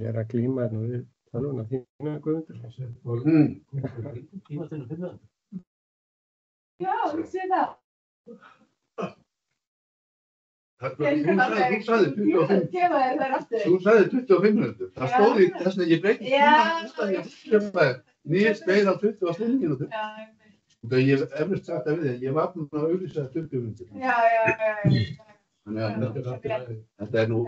Ég að glíma hérna við tölvuna þína, Guðmundur. Já, ég sé það. Þú sagði 25 minútur. Það stóð í þess að ég breyti tíma. Nýjast beið á 25 mínútur. Ég hef eflust sagt það við þig. Ég var búinn að auglýsa 20 mínútur. Já. Þannig að þetta er nú...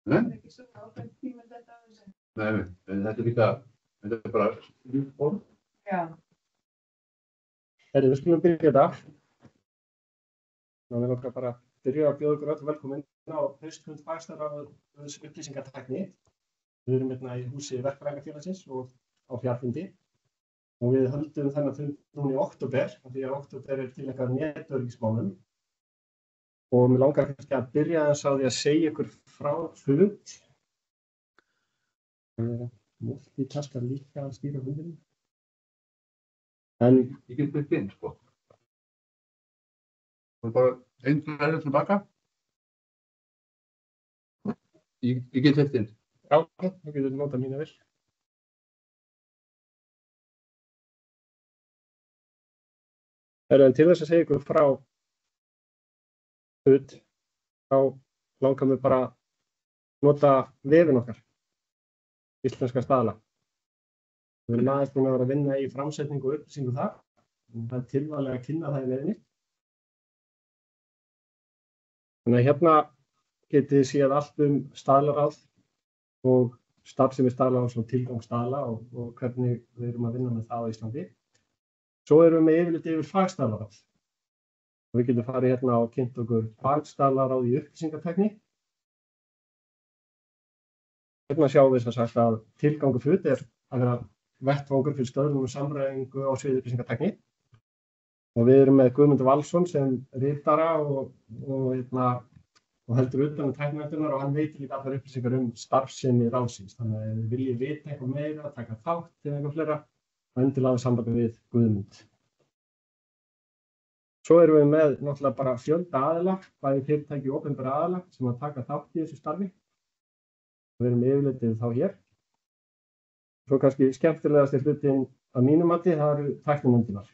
Það er ekki svo ákveðin tíma þetta á þessu. Nei, en þetta er líka... Þetta er bara... Já. Við skulum byrja þetta. Við langar bara að byrja að bjóða ykkur öll velkomin á haustfund fagstarfsráðs upplýsingatækni. Við erum hérna í húsi Verkfræðingafélagsins og á fjarfundi. Og við höldum þennan fund núna í október, því að október er tilnefnað netöryggismálum. Og mér langar kannski að byrja aðeins á því að segja ykkur frá hlut. Multitaskar líka að stýra fundinum. En ég get byrjað inn, sko. Það er bara einn glæður tilbaka. Ég get hleypt inn. Já, þú getur notað mína vel. En til þess að segja ykkur frá hlut, þá langar mér bara að nota vefinn okkar, íslenska staðla. Við erum aðeins búin að vera að vinna í framsetningu og upplýsingu þar. Það er tilvalið að kynna það í leiðinni. Þannig að hérna getið þið séð allt staðlaráð og starfsemi staðlaráðs og tilgang staðla og hvernig við erum að vinna með það á Íslandi. Svo erum við með yfirlit yfir fagstaðlaráð. Við getum farið hérna og kynnt okkur fagstaðlaráð í upplýsingatækni. Hérna sjáum við sem sagt að tilgangur hlut er að vera vettvangur fyrir stöðlum og samræðingu á sviði upplýsingatækni. Og við erum með Guðmund Valsson sem ritara og heldur utan tækninefndirnar og hann veitir líka allar upplýsingar starfsemi ráðsins. Þannig að ef þið viljið vita eitthvað meira, taka þátt eða eitthvað fleira, þá endilega hafa samband við Guðmund. Svo erum við með náttúrulega bara fjölda aðila, bæði fyrirtæki og opinbera aðila sem að taka þátt í þessu starfi. Við erum með yfirlitið þá hér. Svo kannski skemmtilegasti hlutinn að mínu mati, það eru tækninefndirnar.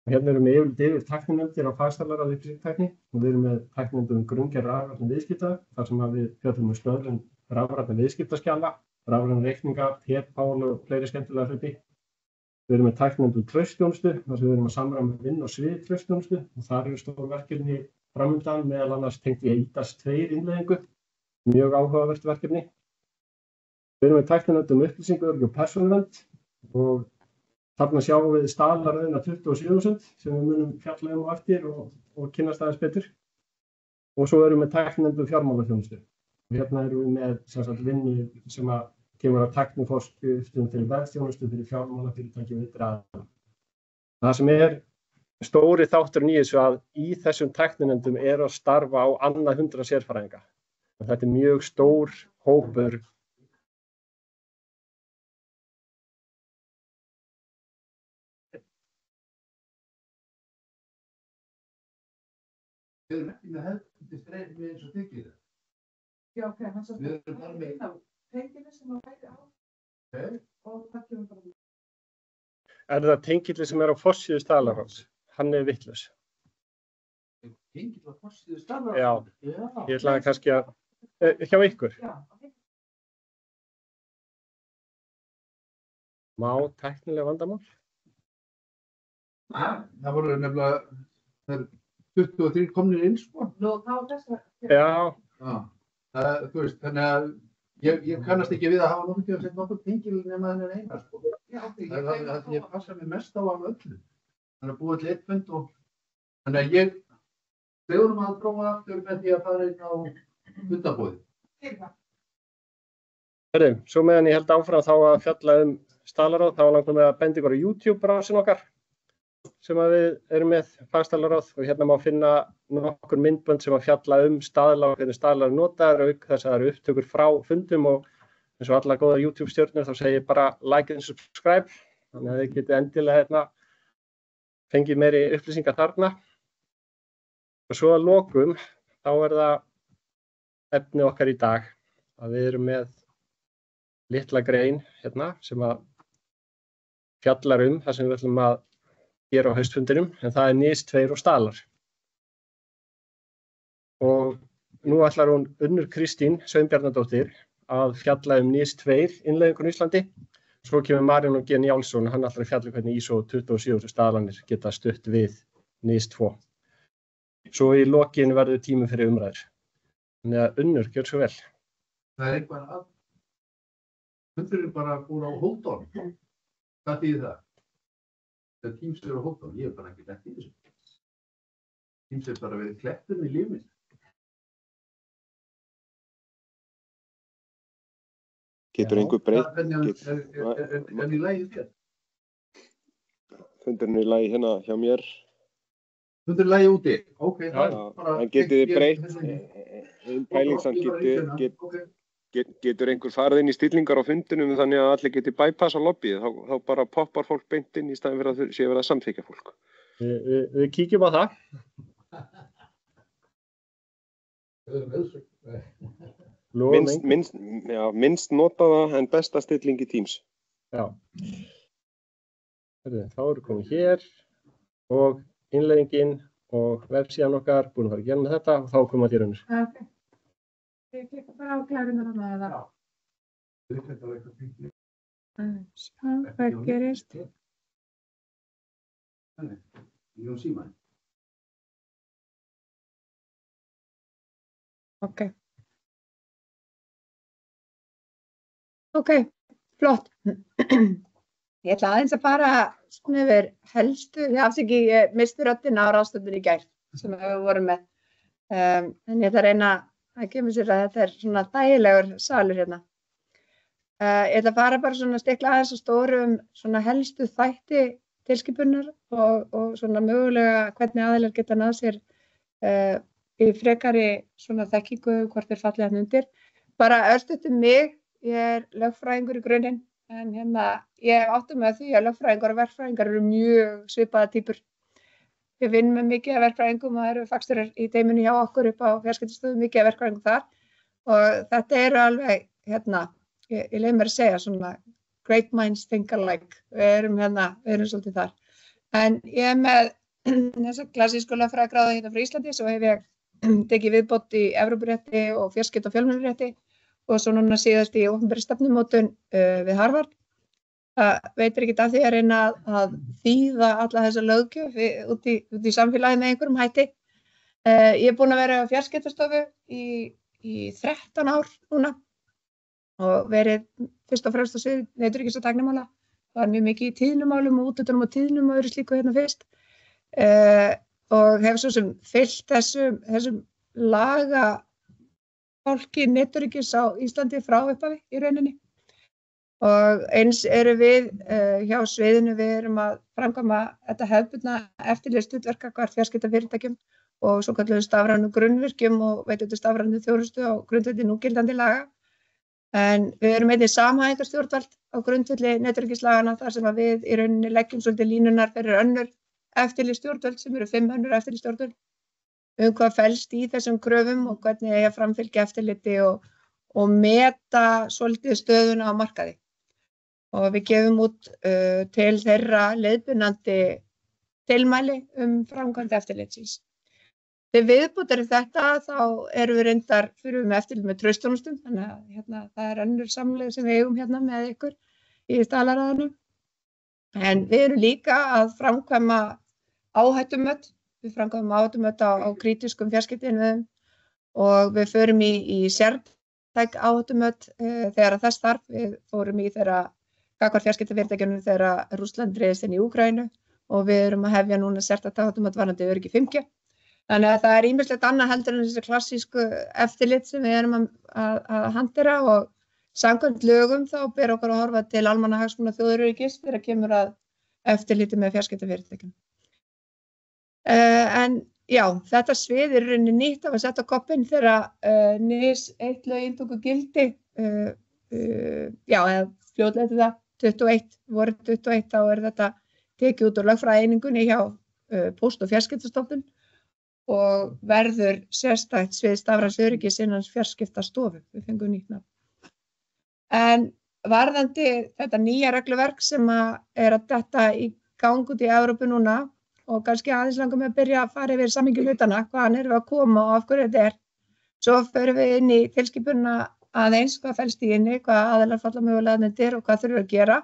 Hérna erum við yfirlit yfir tækninefndir á fagstarfsráði upplýsingatækni og við erum með tækninefndir grunngerð rafrænna viðskipta, þar sem við fjöllum stöðlun rafrænna viðskiptaskjala, rafræna reikninga, TED-pál og fleiri skemmtilega hluti. Við erum með tækninefndir traustþjónustu, þar sem við erum að samræma vinnu á sviði traustþjónustu og þar eru stór verkefni framundan, meðal annars tengt í EIDAS 2 innleiðingu, mjög áhugavert verkefni. Við erum með tækninefndir upplýsingaöryggi og persónuvernd og þarna sjáum við staðlaröðina 27.000 sem við munum fjalla á eftir og kynnast aðeins betur. Og svo erum við með tækninefndir fjármálaþjónustu. Og hérna erum við með vinnu sem að kemur að tækniforskriftum fyrir verðþjónustu fyrir fjármálafyrirtæki og ytri aðila. Það sem er stóri þátturinn í þessu að í þessum tækninefndum er að starfa á annað 100 sérfræðinga. Og þetta er mjög stór hópur. Við erum ekki með hefðbundið streymi eins og þykir það. Já, ok, hann svo tengilið sem að væri á og það kemur bara út. Er það tengilið sem er á forsíðu staðlaráðs? Hann er vitlaus. Tengill á forsíðu staðlaráðs? Já, ég ætlaði kannski að... hjá ykkur? Já. Má tæknilega vandamál? Það voru nefnilega 23 komnir inn, sko. Nú, þá þess að... Já. Þú veist, þannig að ég kannast ekki við að hafa nokkuð að setja nokkuð tengil nema þennan eina, sko. Já, ok. Það ég passa mig mest á af öllu. Þannig að búið til eitt fund og... Þannig að við vorum að prófa aftur með því að fara inn á fundabóðið. Svo meðan ég held áfram þá að fjalla staðlaráð, þá langar við að benda ykkur á YouTube-rásin okkar sem að við erum með fagstaðlaráð og hérna má finna nokkur myndbönd sem að fjalla staðla og hvernig staðlar notaðar auk þess að það eru upptökur frá fundum og eins og alla góða YouTube-stjörnur þá segir bara like and subscribe þannig að þið getið endilega fengið meiri upplýsingar þarna og svo að lokum þá það efni okkar í dag að við erum með litla grein hérna sem að fjallar það sem við ætlum að gera á haustfundinum, en það NIS 2 og staðlar. Og nú ætlar hún Unnur Kristín Sveinbjarnardóttir að fjalla NIS 2 innleiðingun í Íslandi. Svo kemur Marín G. Njálsson, hann ætlar að fjalla hvernig ISO 27 staðlanir geta stutt við NIS 2. Svo í lokin verður tími fyrir umræður. Þannig að Unnur, gjör svo vel. Það eitthvað að fundurinn bara búin á Hóldón. Hvað þýðir það? Það Teams á Hóldón, ég hef bara ekki lett í þessu. Teams bara verið kletturinn í lífið. Getur einhver breytt? Er í lagi þér? Fundurinn í lagi hérna hjá mér. Fundurinn í lagi úti? Ok, en getið þið breytt? Einn pæling samt getur einhver farið inn í stillingar á fundinum þannig að allir geti bypassa lobbyið. Þá bara poppar fólk beint inn í staðinn fyrir að sé verið að samþykkja fólk. Við kíkjum á það. Minnst notaða en besta stilling í Teams. Já. Þá erum við komin hér og innleiðingin og vefsíðan okkar búin að fara að gera með þetta og þá komum við til Unnur. Ok. Ég klikka bara á klærinu þarna eða? Sjá, hvað gerist? Ég símaði. Ok. Ok, flott. Ég ætla aðeins að fara yfir helstu, ég misti röddina á ráðstefnunni í gær sem við vorum með. En ég ætla að reyna að gefa sér að þetta svona þægilegur salur hérna. Ég ætla að fara bara svona stikla aðeins á stórum svona helstu þætti tilskipunar og svona mögulega hvernig aðilar geta náð sér í frekari svona þekkingu hvort þeir fallið hann undir. Bara örstutt mig. Ég lögfræðingur í grunninn, en ég átti með því að lögfræðingar og verkfræðingar eru mjög svipaða týpur. Við vinnum með mikið af verkfræðingum og það eru fagstjórar í teyminu hjá okkur upp á fjarskiptastöðu, mikið af verkfræðingum þar. Og þetta eru alveg, ég leyfi mér að segja svona great minds think alike. Við erum svolítið þar. En ég er með þessa klassísku lögfræðigráðu hérna frá Íslandi, svo hef ég tekið viðbót í Evrópurétti og fjarskipta- og fjölmiðlarétti. Og svo núna síðast í opinberri stefnumótun við Harvard. Það veitir ekkert af því að reyna að þýða alla þessa löggjöf út í samfélagi með einhverjum hætti. Ég er búin að vera á fjarskiptastofu í 13 ár núna og verið fyrst og fremst á sviði netörygis- og tæknimála. Var mjög mikið í tíðnumálum og útlutunum og tíðnum og öðru slíku hérna fyrst. Og hef svo sem fylgt þessum fólki netörygis á Íslandi frá upphafi í rauninni. Og eins eru við hjá sviðinu, við erum að framkvæma þetta hefðbundna eftirlitshlutverk gagnvart fjarskiptafyrirtækjum og svo kölluðum stafrænu grunnvirkjum og veitum stafrænu þjónustu á grundvelli núgildandi laga. En við erum einnig samhæfingarstjórnvald á grundvelli netöryggislagana þar sem að við í rauninni leggjum svolítið línunar fyrir önnur eftirlitsstjórnvöld sem eru 5 önnur eftirlitsstjórnvöld. Hvað felst í þessum kröfum og hvernig eigi að framfylgja eftirliti og meta svolítið stöðuna á markaði. Og við gefum út til þeirra leiðbeinandi tilmæli framkvæmd eftirlitsins. Til viðbótar þetta þá erum við reyndar fyrir með eftirlit með traustþjónustum, þannig að það er önnur samlegð sem við eigum með ykkur í staðlaráðinu. En við erum líka að framkvæma áhættumat. Við framkvæmum áhættumat á krítískum fjarskiptainnviðum og við förum í sértæk áhættumat þegar þess þarf. Við fórum í þeirra gagnvart fjarskiptafyrirtækjunum þegar Rússland réðist inn í Úkraínu og við erum að hefja núna sértækt áhættumat varðandi öryggi 5G. Þannig að það er ýmislegt annað heldur en þessi klassísku eftirlit sem við erum að hantera og samkvæmt lögum þá ber okkur að horfa til almannahagsmuna þjóðaröryggis þegar kemur að eftirliti með fjarskiptafyrirtækjum. En já, þetta svið er rauninni nýtt að setja á koppinn þegar NIS 1 lögin tóku gildi, eða fljótlega til það, 21, vorið 21, þá er þetta tekið út úr lögfræðieiningunni hjá Póst- og fjarskiptastofnun og verður sérstætt svið stafræns öryggis innan fjarskiptastofu. Við fengum nýtt nafn. En varðandi þetta nýja regluverk sem að detta í gang út í Evrópu núna og kannski aðeins langar með að byrja að fara yfir samhengi hlutana, hvaðan erum við að koma og af hverju þetta Svo förum við inn í tilskipunina aðeins, hvað felst í henni, hvað aðilar falla mögulega undir og hvað þurfum við að gera.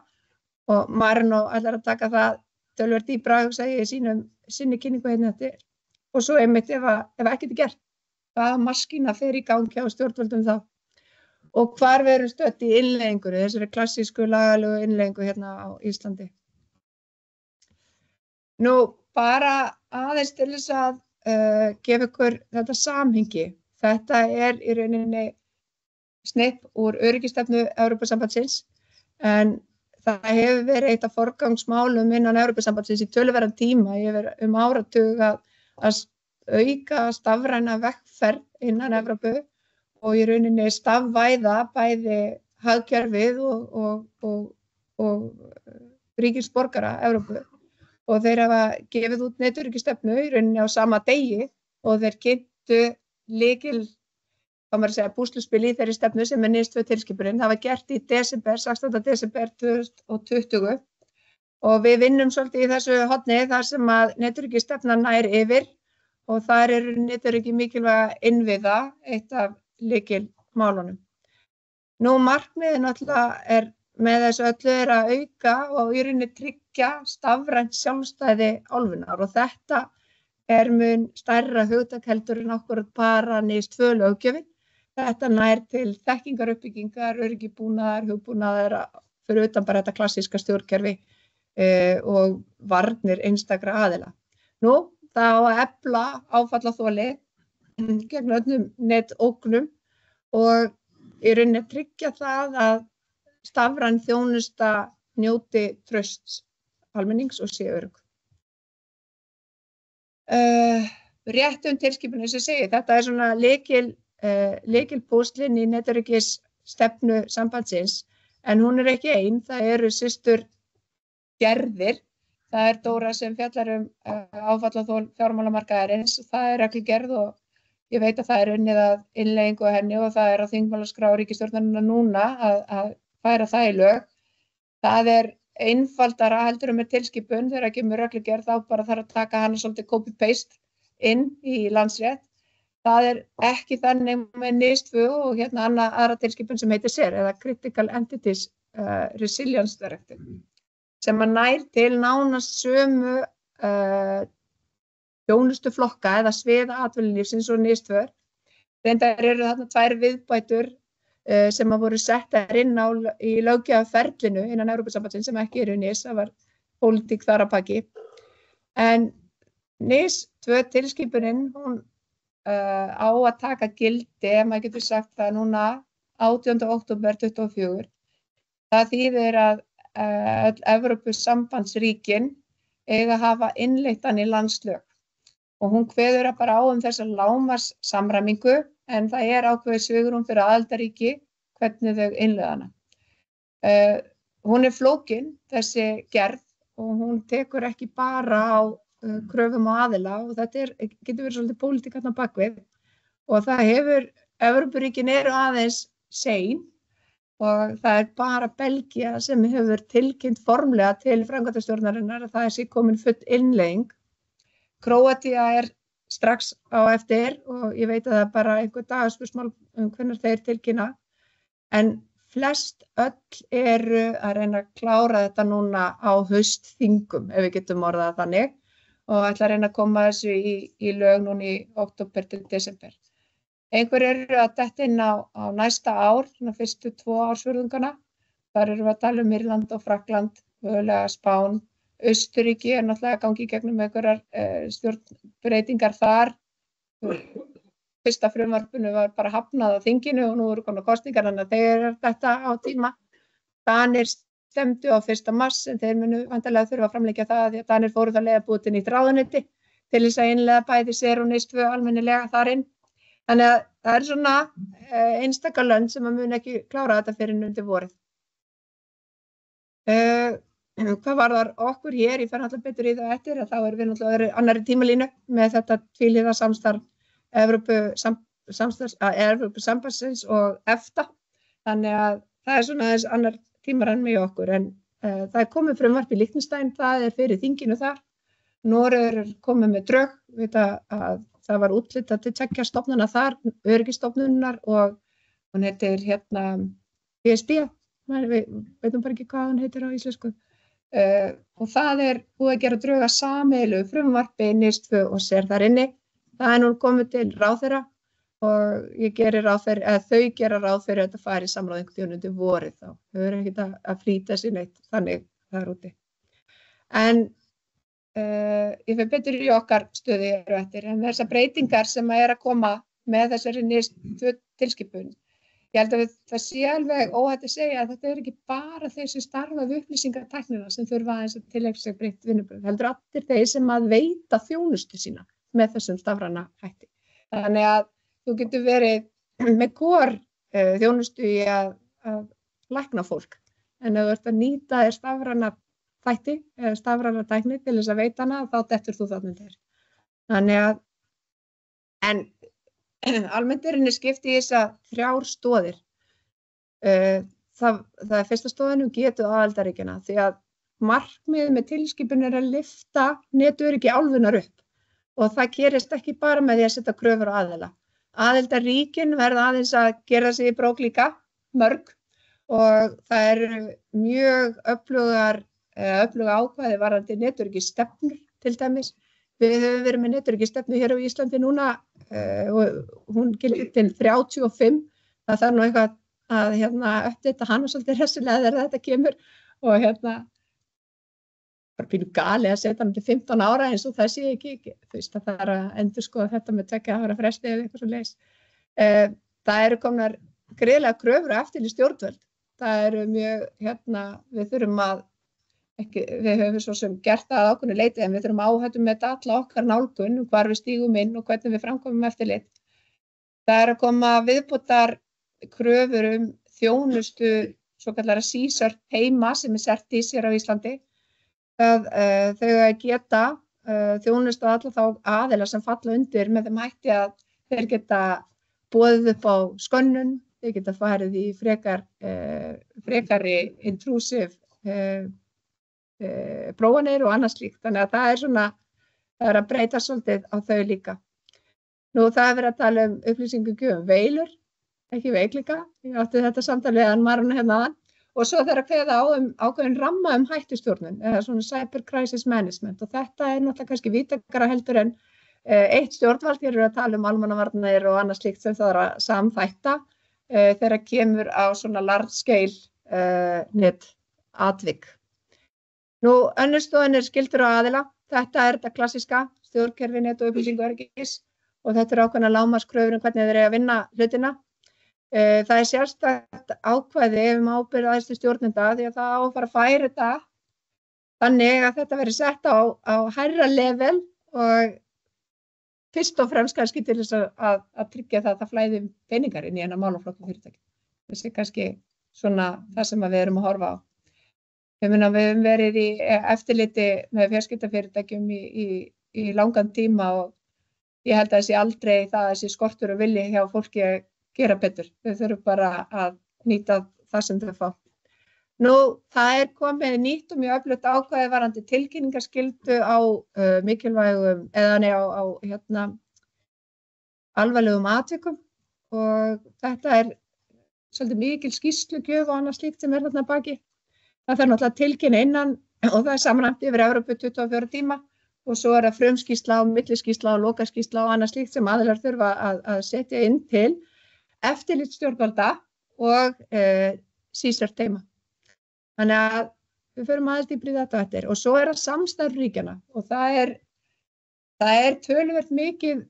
Og Marino ætlar að taka það töluvert dýpra, hugsa ég, í sinni kynningu hérna eftir. Og svo einmitt ef ekkert gert, hvaða maskína fer í gangi á stjórnvöldum þá. Og hvar við erum stödd í innleiðingunni, þessari klassísku lagalegu innleiðingu hérna á Íslandi. Nú, bara aðeins til þess að gefa ykkur þetta samhengi. Þetta í rauninni snipp úr öryggisstefnu Evrópusambandsins, en það hefur verið eitt af forgangsmálum innan Evrópusambandsins í töluverðan tíma yfir áratug að auka stafræna vegferð innan Evrópu og í rauninni stafvæða bæði hagkerfið og ríkisborgara Evrópu. Og þeir hafa gefið út netöryggisstefnu í rauninni á sama degi og þeir kynntu púsluspil í þeirri stefnu sem NIS2 tilskipunin. Það var gert í 16. desember 2020 og við vinnum svolítið í þessu horni þar sem að netöryggisstefnan nær yfir og þar eru netöryggi mikilvæga innviða eitt af lykilmálunum. Nú markmiðið náttúrulega með þessu öllu að auka og í rauninni tryggja stafrænt sjálfstæði álfunnar og þetta mun stærra hugtak heldur en okkur bara NIS2 löggjöfin. Þetta nær til þekkingaruppbyggingar, öryggibúnaðar, hugbúnaðar fyrir utan bara þetta klassíska stjórnkerfi og varnir einstakra aðila. Nú, það á að efla áfallaþoli gegn öllum netógnum og í rauninni tryggja það að stafræn þjónusta njóti trausts almennings og sé örugg. Rétt tilskipunin sem segi, þetta svona lykilpúslinn í netöryggisstefnu sambandsins, en hún ekki ein, það eru systur gerðir, það Dóra sem fjallar áfallaþol fjármálamarkaðarins, það reglugerð og ég veit að það unnið að innleiðingu á henni og það á þingmálaskrá ríkisstjórnarinnar núna að færa það í lög. Það einfaldara heldur með tilskipun þegar kemur reglugerð þá bara þarf að taka hana svolítið copy-paste inn í landsrétt. Það ekki þannig með NIS2 og hérna aðra tilskipun sem heitir SER eða Critical Entities Resilience Directive sem nær til nánast sömu þjónustuflokka eða sviða atvinnulífsins og NIS2. Reyndar eru þarna tvær viðbætur sem voru settar inn í löggjafarferlinu innan Evrópusambandsins sem ekki eru NIS, það var pólitík þar að baki. En NIS2 tilskipunin, hún á að taka gildi, maður getur sagt það núna 18. október 2024. Það þýðir að öll Evrópusambandsríkin eiga að hafa innleitt hann í landslög. Og hún kveður bara á þessa lágmarkssamræmingu en það ákveðið svigrúm fyrir aðildarríki hvernig þau innleiða hana. Hún flókin, þessi gerð, og hún tekur ekki bara á kröfum á aðila og þetta getur verið svolítið pólitík þarna bakvið og það Evrópuríkin eru aðeins sein og það bara Belgía sem hefur tilkynnt formlega til framkvæmdastjórnarinnar að það sé komin full innleiðing. Króatía strax á eftir og ég veit að það bara einhver dagaspursmál hvenær þeir tilkynna en flest öll eru að reyna að klára þetta núna á haustþingum ef við getum orðað þannig og ætla að reyna að koma þessu í lög núna í október til desember. Einhver eru að detta inn á næsta ár, fyrstu 2 ársfjórðungana. Þar erum við að tala Írland og Frakkland, mögulega Spán. Austurríki náttúrulega gangi í gegnum einhverjar stjórnbreytingar þar. Fyrsta frumvarpinu var bara hafnað á þinginu og nú eru konar kosningar, þannig að þeir þetta á tíma. Danir stemdu á 1. mars en þeir munu væntanlega þurfa að framlengja það því að Danir fóru það leiðabúið inn í ráðuneyti til þess að innleiða bæði SER og NIS2 almennilega þar inn. Þannig að það svona einstaka lönd sem mun ekki klára þetta fyrir undir vorið. hvað varðar okkur hér, ég fer alltaf betur í það eftir, að þá erum við náttúrulega annarri tímalínu með þetta tvíhliða samstarf Evrópusambandsins og EFTA. Þannig að það er svona aðeins annar tímarann með okkur, en það er komið frumvarp í Liechtenstein, það er fyrir þinginu þar. Noregur er komið með drög, vita að það var úthlutað til 2 stofnana þar, öryggisstofnunar, og hún heitir PSB, við veitum bara ekki hvað hún heitir á íslensku. Og það er búið að gera drög að sameiginlegu frumvarpi, NIS2 og SER þar inni. Það er nú komið til ráðherra og ég geri ráð fyrir, eða þau gera ráð fyrir að þetta fari í samráð einhvern tímann undir vorið þá. Þau eru ekkert að flýta sér neitt, þannig það er úti. En ég fer betur í okkar stöðu eftir, en þessar breytingar sem að koma með þessari NIS2 tilskipun, ég held að það sé alveg óhætt að segja að þetta er ekki bara þeir sem starfa við upplýsingatæknina sem þurfa aðeins að tileinka sér breytt vinnubrögð, heldur allir þeir sem að veita þjónustu sína með þessum stafræna hætti. Þannig að þú getur verið með þjónustu í að lækna fólk, en ef þú ert að nýta þér stafræna þætti eða stafræna tækni til þess að veita hana, þá dettur þú þarna undir. Þannig að, en almennt er henni skipt í þessa 3 stoðir. Það er fyrsta stoðin getu aðildarríkjanna, því að markmiðið með tilskipun er að lyfta netöryggi álfunnar upp, og það gerist ekki bara með því að setja kröfur á aðila. Aðildarríkin verða aðeins að gera sig í brók líka, mörg, og það eru mjög öflug ákvæði varðandi netöryggisstefnur til dæmis. Við höfum verið með netöryggisstefnu hér á Íslandi núna og hún gildir til 35. Það þarf nú eitthvað að uppdata hana svolítið hressilega þegar þetta kemur, og bara pínu gali að setja hann til 15 ára eins og það sé ekki. Þú veist að það er að endurskoða þetta með 2 ára fresti eða eitthvað svoleiðis. Það eru komnar gríðarlega kröfur á eftirlit stjórnvöld. Það eru mjög, við þurfum að við höfum svo sem gert það að ákveðnu leyti, en við þurfum áhættum með þetta alla okkar nálgun, hvar við stígum inn og hvernig við framkomum eftirlit. Það er að koma viðbótar kröfur þjónustu svokallara CSERT heima sem er CERTIS hér á Íslandi. Þau að geta þjónustu alla þá aðila sem falla undir með þeim hætti að þeir geta boðið upp á skönnun, þeir geta farið í frekari intrusive prófanir og annað slíkt. Þannig að það er að breyta svolítið á þau líka. Nú það er verið að tala upplýsingagjöf veilur, ekki veikleika. Ég átti þetta samtal við hann Marunu hérna áðan. Og svo þeir að kveða á ákveðin ramma hættustjórnun, eða svona cyber crisis management. Og þetta er náttúrulega kannski víðtækara heldur en eitt stjórnvald. Hér eru að tala almannavarnir og annað slíkt sem það er að samþætta þegar kemur á svona large scale net atvik. Nú, önnur stoðin er skyldur á aðila. Þetta er þetta klassíska stjórnkerfi net og upplýsingaöryggis, og þetta er ákveðna lágmarkskröfur hvernig þeir eiga að vinna hlutina. Það er sérstakt ákvæði ábyrgð æðstu stjórnenda, því að það á að fara að færa þetta þannig að þetta verði sett á hærra level, og fyrst og fremst kannski til þess að tryggja það að það flæði peningar inn í eina málaflokku fyrirtæki. Þessi kannski svona það sem við erum að horfa á. Við höfum verið í eftirliti með fjarskiptafyrirtækjum í langan tíma, og ég held að þessi aldrei það þessi skortur og vilji hjá fólki að gera betur. Þau þurfum bara að nýta það sem þau fá. Nú, það er komið nýtt og mjög öflugt ákvæði varðandi tilkynningarskyldu á mikilvægum, á alvarlegum atvikum, og þetta er svolítið mikil skýrslugjöf og annað slíkt sem þarna baki. Það þarf náttúrulega að tilkynna innan, og það er samræmt yfir Evrópu 24 tíma, og svo er það frumskýrsla og milliskýrsla og lokaskýrsla og annað slíkt sem aðilar þurfa að setja inn til eftirlitsstjórnvalda og CSERT heima. Þannig að við förum aðeins dýpra í þetta eftir. Og svo er það samstarf ríkjanna, og það er töluvert mikið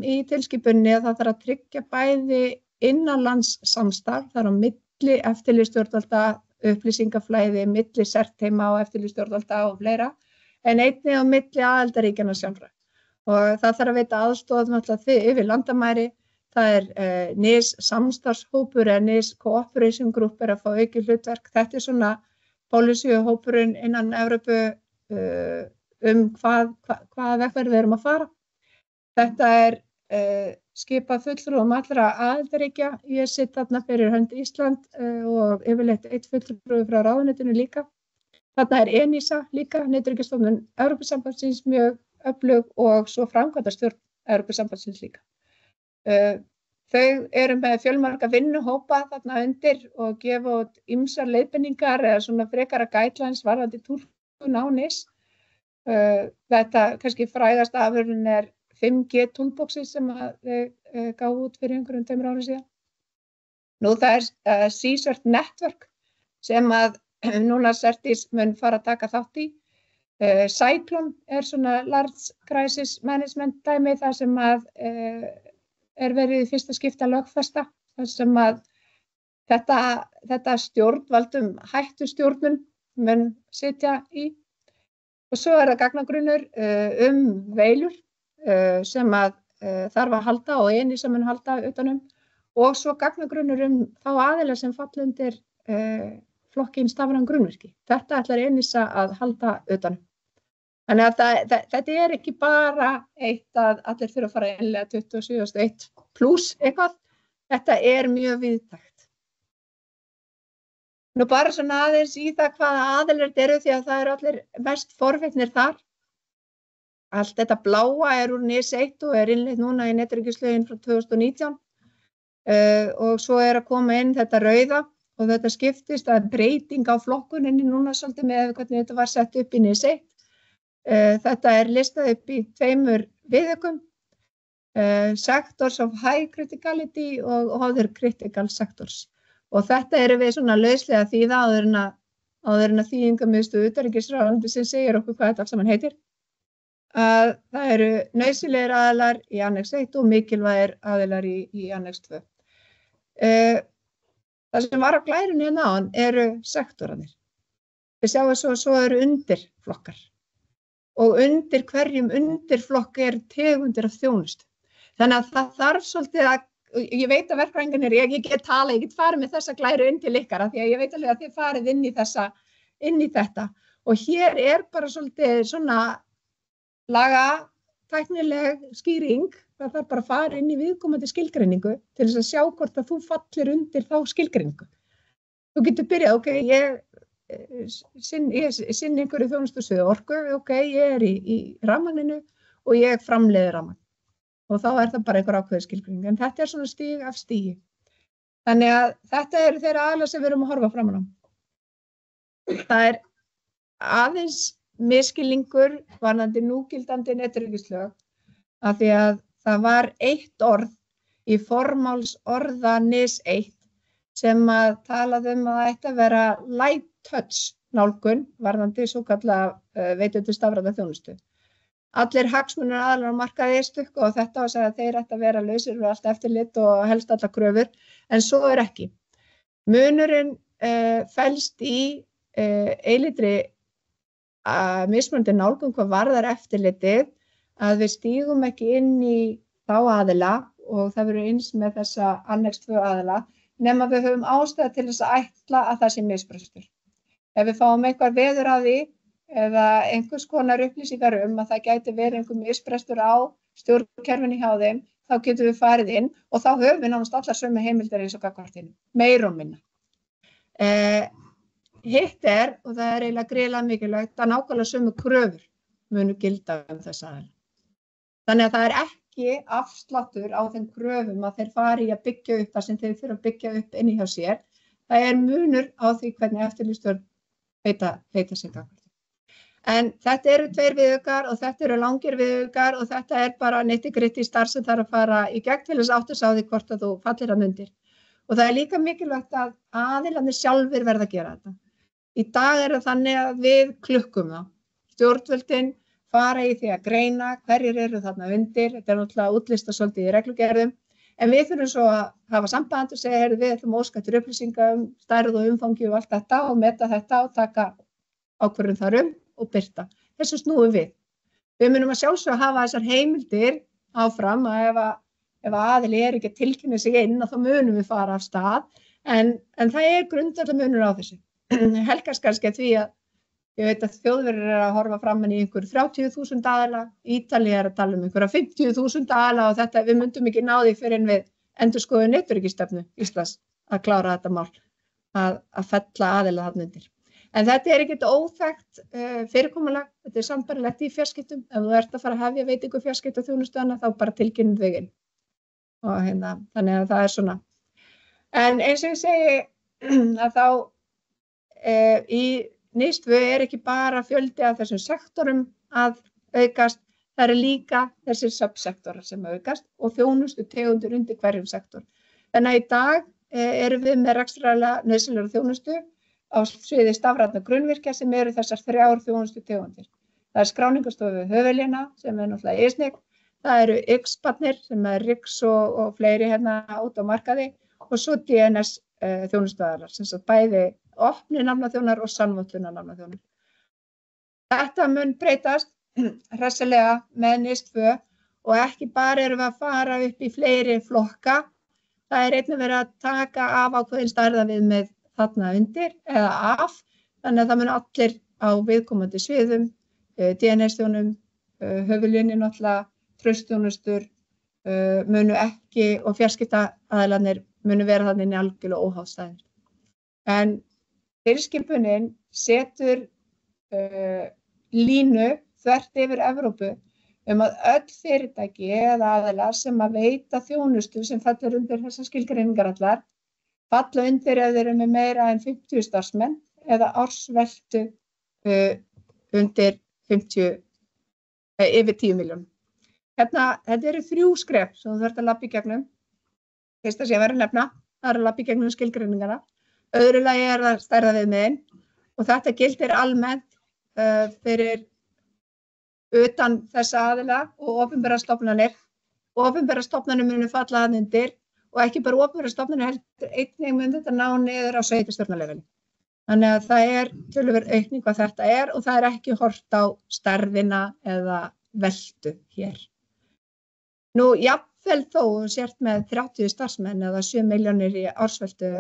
í tilskipuninni að það þarf að tryggja bæði innanlandssamstarf, þar á milli eftirlitsstjórnvalda, upplýsingaflæði, milli CERT-heima og eftirlitsstjórnvalda og fleira, en einnig á milli aðildarríkjanna sjálfra. Og það þarf að veita aðstoð yfir landamæri. Það er NIS samstarfshópur eða NIS Cooperation Group að fá aukið hlutverk. Þetta er svona pólitíuhópurinn innan Evrópu hvaða vegferð við erum að fara. Þetta skipað fulltrúum allra aðildarríkja. Ég sitt þarna fyrir hönd Ísland og yfirleitt eitt fulltrúi frá ráðuneytinu líka. Þarna ENISA líka, Netöryggisstofnun Evrópusambandsins mjög öflug og svo framkvæmdastjórn Evrópusambandsins líka. Þau eru með fjölmarga vinnuhópa þarna undir og gefa út ýmsar leiðbeiningar eða svona frekara guidelines varðandi túlkun á NIS. Þetta kannski frægasta afurðin 5G toolboxið sem þau gáfu út fyrir einhverjum 2 árum síðan. Nú það CSERT Network sem að núna Certis mun fara að taka þátt í. Cyclone svona Large Crisis Management dæmi þar sem að verið í fyrsta skipta lögfesta, þar sem að þetta stjórnvaldum hættustjórnun mun sitja í. Og svo það gagnagrunnur veilur sem að þarf að halda og ENISA mun halda utanum og svo gagnagrunnur þá aðila sem falla undir flokkinn stafræn grunnvirki. Þetta ætlar ENISA að halda utanum. Þannig að þetta ekki bara eitt að allir þurfa að fara einlega 27.1 pluss eitthvað. Þetta mjög víðtækt. Nú bara svona aðeins í það hvaða aðilar þetta eru því að það allir mest forvitnir þar. Allt þetta bláa úr NIS 1 og innleitt núna í netöryggislögin frá 2019 og svo að koma inn þetta rauða og þetta skiptist að breyting á flokkuninni núna svolítið með hvernig þetta var sett upp í NIS 1. Þetta listað upp í 2 viðaukum, sectors of high criticality og other critical sectors. Og þetta við svona lauslega þýða áður en að þýðingamiðstöð utanríkisráðuneytisins segir okkur hvað þetta allt saman heitir. Það eru nauðsynlegir aðilar í Annex 1 og mikilvægir aðilar í Annex 2. Það sem var á glærunni hérna áðan eru sektorarnir. Við sjáum svo eru undirflokkar. Og undir hverjum undirflokk tegundir af þjónustu. Þannig að það þarf svolítið að, ég veit að verkfræðingarnir, ég get farið með þessa glæru inn til ykkar, því að ég veit alveg að þið farið inn í þetta. Og hér bara svolítið svona lagatæknileg skýring, það þarf bara að fara inn í viðkomandi skilgreiningu til þess að sjá hvort að þú fallir undir þá skilgreiningu. Þú getur byrjað, ok, ég sinni einhverju þjónustusviði orku, ok, ég í rafmagninu og ég framleiði rafmagn. Og þá það bara einhver ákveðið skilgreining, en þetta svona stig af stigi. Þannig að þetta eru þeirra aðilar sem við erum að horfa framan á. Það aðeins misskilningur varðandi núgildandi netöryggislög af því að það var eitt orð í formálsorða NIS 1 sem að talaði að það ætti að vera light touch nálgun varðandi svokallaða veitendur stafrænnar þjónustu. Allir hagsmunir aðilar á markaði stukku og þetta og segja að þeir ætti að vera lausir við allt eftirlit og helst allar kröfur, en svo ekki. Munurinn felst í eilítri mismunandi nálgun hvað varðar eftirlitið að við stígum ekki inn í þá aðila og það verður eins með þessa Annex 2 aðila nema við höfum ástæðu til þess að ætla að það sé misbrestur. Ef við fáum eitthvað veður á því eða einhvers konar upplýsingar að það gæti verið einhver misbrestur á stjórnkerfinu hjá þeim, þá getum við farið inn og þá höfum við nánast allar sömu heimildir eins og gagnvart inn, meira og minna. Hitt og það eiginlega gríðarlega mikilvægt að nákvæmlega sömu kröfur munu gilda þessa aðila. Þannig að það ekki afsláttur á þeim kröfum að þeir fari að byggja upp það sem þeir þurfa að byggja upp inni hjá sér. Það munur á því hvernig eftirlitsstjórn beita sig gagnvart. En þetta eru 2 viðaukar og þetta eru langir viðaukar og þetta bara nitty-gritty starf sem þarf að fara í gegn til þess að átta sig á því hvort að þú fallir að undir. Og það líka mikilvægt að aðilarnir sjálfir verða að gera þetta. Í dag það þannig að við klukkum það. Stjórnvöldin fara í því að greina hverjir eru þarna undir. Þetta náttúrulega útlistað svolítið í reglugerðum. En við þurfum svo að hafa samband og segja, við ætlum óska eftir upplýsingum, stærð og umfangi og allt þetta og meta þetta og taka ákvörðun þar og birta. Þessu snúum við. Við munum að sjálfsögðu hafa þessar heimildir áfram að ef aðili ekki að tilkynna sig inn þá munum við fara af stað. En það grundvallarmunur á þessu. helgast kannski því að ég veit að Þjóðverjar að horfa framan í einhver 30.000 aðila, Ítalía að tala einhverja 50.000 aðila og þetta, við myndum ekki ná því fyrir en við endurskoðun netöryggisstefnu Íslands að klára þetta mál, að fella aðila þarna undir. En þetta ekkert óþekkt fyrirkomulag, þetta sambærilegt í fjarskiptum. Ef þú ert að fara að hefja veitingu fjarskiptaþjónustuðana þá bara tilkynnir þig inn. Og þannig að það svona. En eins og ég segi að þá í NIS2 ekki bara fjöldi af þessum sektorum að aukast, það líka þessir subsektorar sem aukast og þjónustu tegundur undir hverjum sektor. Þannig að í dag erum við með rekstrarlega nauðsynlega þjónustu á sviði stafrænna grunnvirkja sem eru þessar 3 þjónustu tegundir. Það skráningarstofu höfuðléna sem náttúrulega ISNIC, það eru X-barnir sem RIX og fleiri út á markaði og svo DNS þjónustuaðilar, sem sagt bæði opni nafnaþjónar og sannvottuna nafnaþjónar. Þetta mun breytast hressilega með NIS2 og ekki bara erum við að fara upp í fleiri flokka, það einnig verið að taka af ákveðin stærðavið með þarna undir eða af, þannig að það mun allir á viðkomandi sviðum, DNS-þjónum, höfuðlínir náttúrulega, traustþjónustur, munu ekki og fjarskiptaaðilarnir munu vera þannig inn í algjörlega óháðstæður. En tilskipunin setur línu þvert yfir Evrópu að öll fyrirtæki eða aðilar sem að veita þjónustu sem fellur undir þessar skilgreiningar allar falla undir ef þeir eru með meira en 50 starfsmenn eða ársveltu undir 50, yfir 10 milljón. Þetta eru 3 skref sem þú þarft að labba í gegnum. Fyrsta sem ég verið að nefna, það er að labba í gegnum skilgreiningana. Öðru lagi er það stærða viðmiðin og þetta gildir almennt fyrir utan þessa aðila og opinberar stofnanir. Opinberar stofnanir munu falla þarna undir og ekki bara opinberar stofnanir heldur einnig mun þetta ná niður á sveitarstjórnarlevelli. Þannig að það töluverð aukning hvað þetta og það ekki horft á stærðina eða veltu hér. Nú, jafnvel þó sért með 30 starfsmenn eða 7 milljónir í ársveltu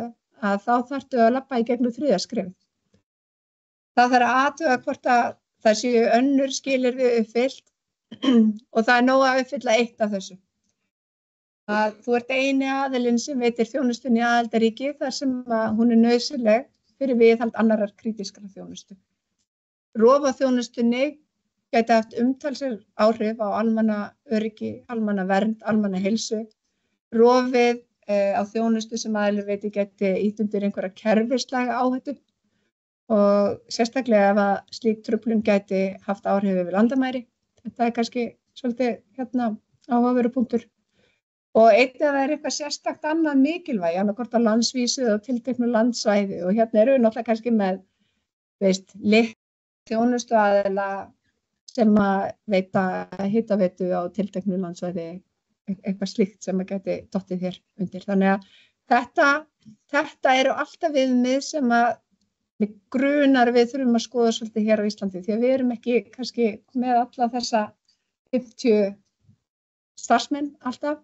að þá þarftu að labba í gegnum 3. skref. Það þarf að athuga hvort að það séu önnur skilyrði uppfyllt og það nóg að uppfylla eitt af þessu. Að þú ert eini aðilinn sem veitir þjónustunni í aðildarríki þar sem hún nauðsynleg fyrir viðhald annarar krítískrar þjónustu. Rof á þjónustunni gæti haft umtalsverð áhrif á almannaöryggi, almannavernd, almannaheilsu. Rofið á þjónustu sem aðilar veiti gæti ýtt undir einhverja kerfislæga áhættu og sérstaklega ef að slík truflun gæti haft áhrif yfir landamæri. Þetta kannski svolítið áhugaverður punktur. Og einnig að það eitthvað sérstakt annað mikilvægi, annað hvort á landsvísu og tilteknu landsvæði og erum við náttúrulega kannski með, þjónustuaðila sem að veita hitaveitu á tilteknu landsvæði, eitthvað slíkt sem að gæti dottið hér undir. Þannig að þetta eru alltaf viðmið sem að mig grunar við þurfum að skoða svolítið hér á Íslandi því að við erum ekki kannski með alla þessa 50 starfsmenn alltaf.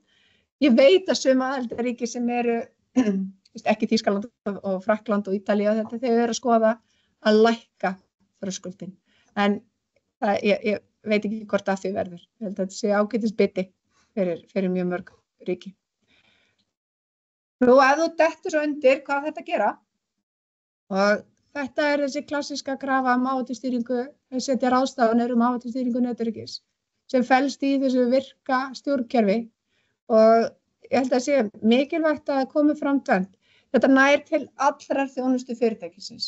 Ég veit að sum aðildarríki sem eru, ekki Þýskaland og Frakkland og Ítalía, þau eru að skoða að lækka þröskuldinn. En ég veit ekki hvort að því verður. Ég held að þetta sé ágætis biti fyrir mjög mörg ríki. Nú, ef þú dettur svo undir hvað þetta gera, og þetta þessi klassíska krafa áhættustýringu, að setja ráðstafanir áhættustýringu netöryggis, sem felst í þessu virka stjórnkerfi. Og ég held að sé mikilvægt að komi fram tvennt. Þetta nær til allrar þjónustu fyrirtækisins.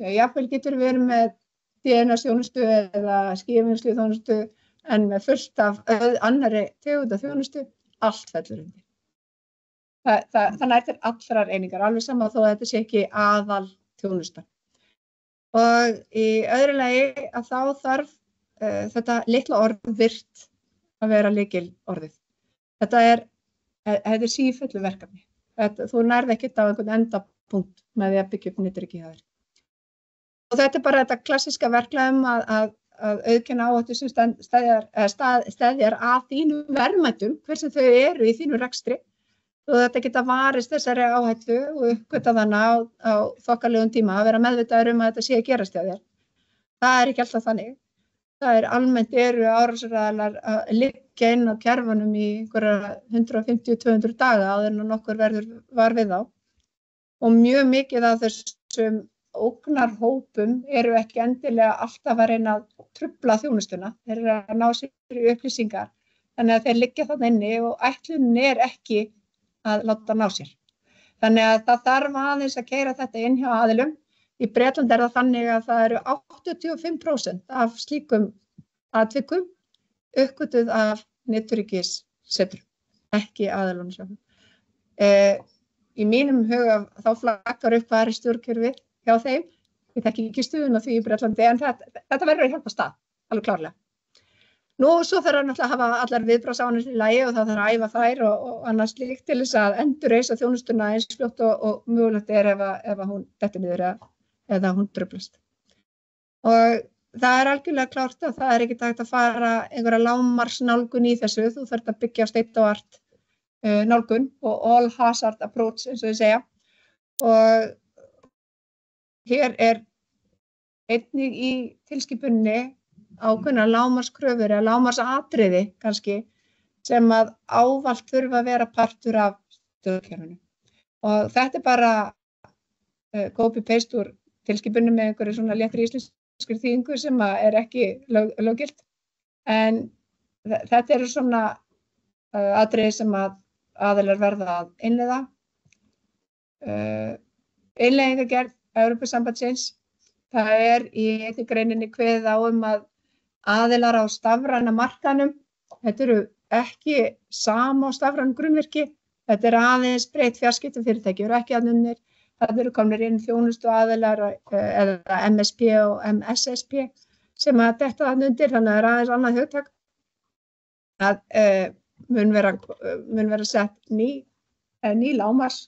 Jafnvel getur verið með DNS-þjónustu eða skýjavinnslu þjónustu en með fullt af annarri tegunda þjónustu, allt fellur undir. Það nær til allrar einingar, alveg sama þó að þetta sé ekki aðal þjónusta. Og í öðru lagi að þá þarf þetta litla orð virt að vera lykilorðið. Þetta er sífellu verkefni. Þú nærð ekkert á einhvern endapunkt með því að byggja upp netöryggi hjá þér. Og þetta bara þetta klassíska verklag að auðkenna áhættu sem steðjar að þínum verðmætum, hver sem þau eru í þínu rekstri, og þetta geta varist þessari áhættu og uppgöta þannig á þokkalegum tíma að vera meðvitaður að þetta sé að gerast hjá þér. Það ekki alltaf þannig. Það almennt eru árásaraðilar að liggja inn á kerfunum í einhverja 150-200 daga áður en nokkur verður var við þá. Og mjög mikið af þessum ógnarhópum eru ekki endilega alltaf að reyna að trufla þjónustuna. Þeir eru að ná sér í upplýsingar. Þannig að þeir liggja þarna inni og ætlunin ekki að láta ná sér. Þannig að það þarf aðeins að keyra þetta inn hjá aðilum. Í Bretlandi það þannig að það eru 85% af slíkum atvikum uppgötuð af netöryggissetrum, ekki aðilunum sjálfum. Í mínum huga þá flakkar upp hvað stjórnkerfið hjá þeim. Ég þekki ekki stöðuna því í Bretlandi en þetta verður að hjálpa stað, alveg klárlega. Nú svo þarf náttúrulega að hafa allar viðbragðsáætlanir í lagi og það þarf að æfa þær og annars slíkt til þess að endurreisa þjónustuna eins fljótt og mögulegt ef hún dettur niður eða hún truflast. Og það algjörlega klárt að það ekki hægt að fara einhverja lágmarksnálgun í þessu. Þú þarft að byggja á state of art nálgun og all hazard approach eins og ég segja. Og hér einnig í tilskipuninni ákveðnar lágmarkskröfur eða lágmarksatriði kannski sem að ávallt þurfa að vera partur af stjórnkerfinu. Og þetta bara copy-paste úr tilskipuninni með einhverju svona léttri íslenskri þýðingu sem ekki löggilt. En þetta eru svona atriði sem að aðilar verða að innleiða. Innleiðingargerð Evrópusambandsins, það í einni greininni kveðið á að aðilar á stafræna markaðnum, þetta eru ekki sama á stafrænu grunnvirki, þetta aðeins breytt fjarskiptafyrirtæki, eru ekki aðnunir, það eru komnir inn þjónustu aðilar eða MSP og MSSP sem að detta aðnundir, þannig að aðeins annað hugtak. Það mun vera sett ný lágmarks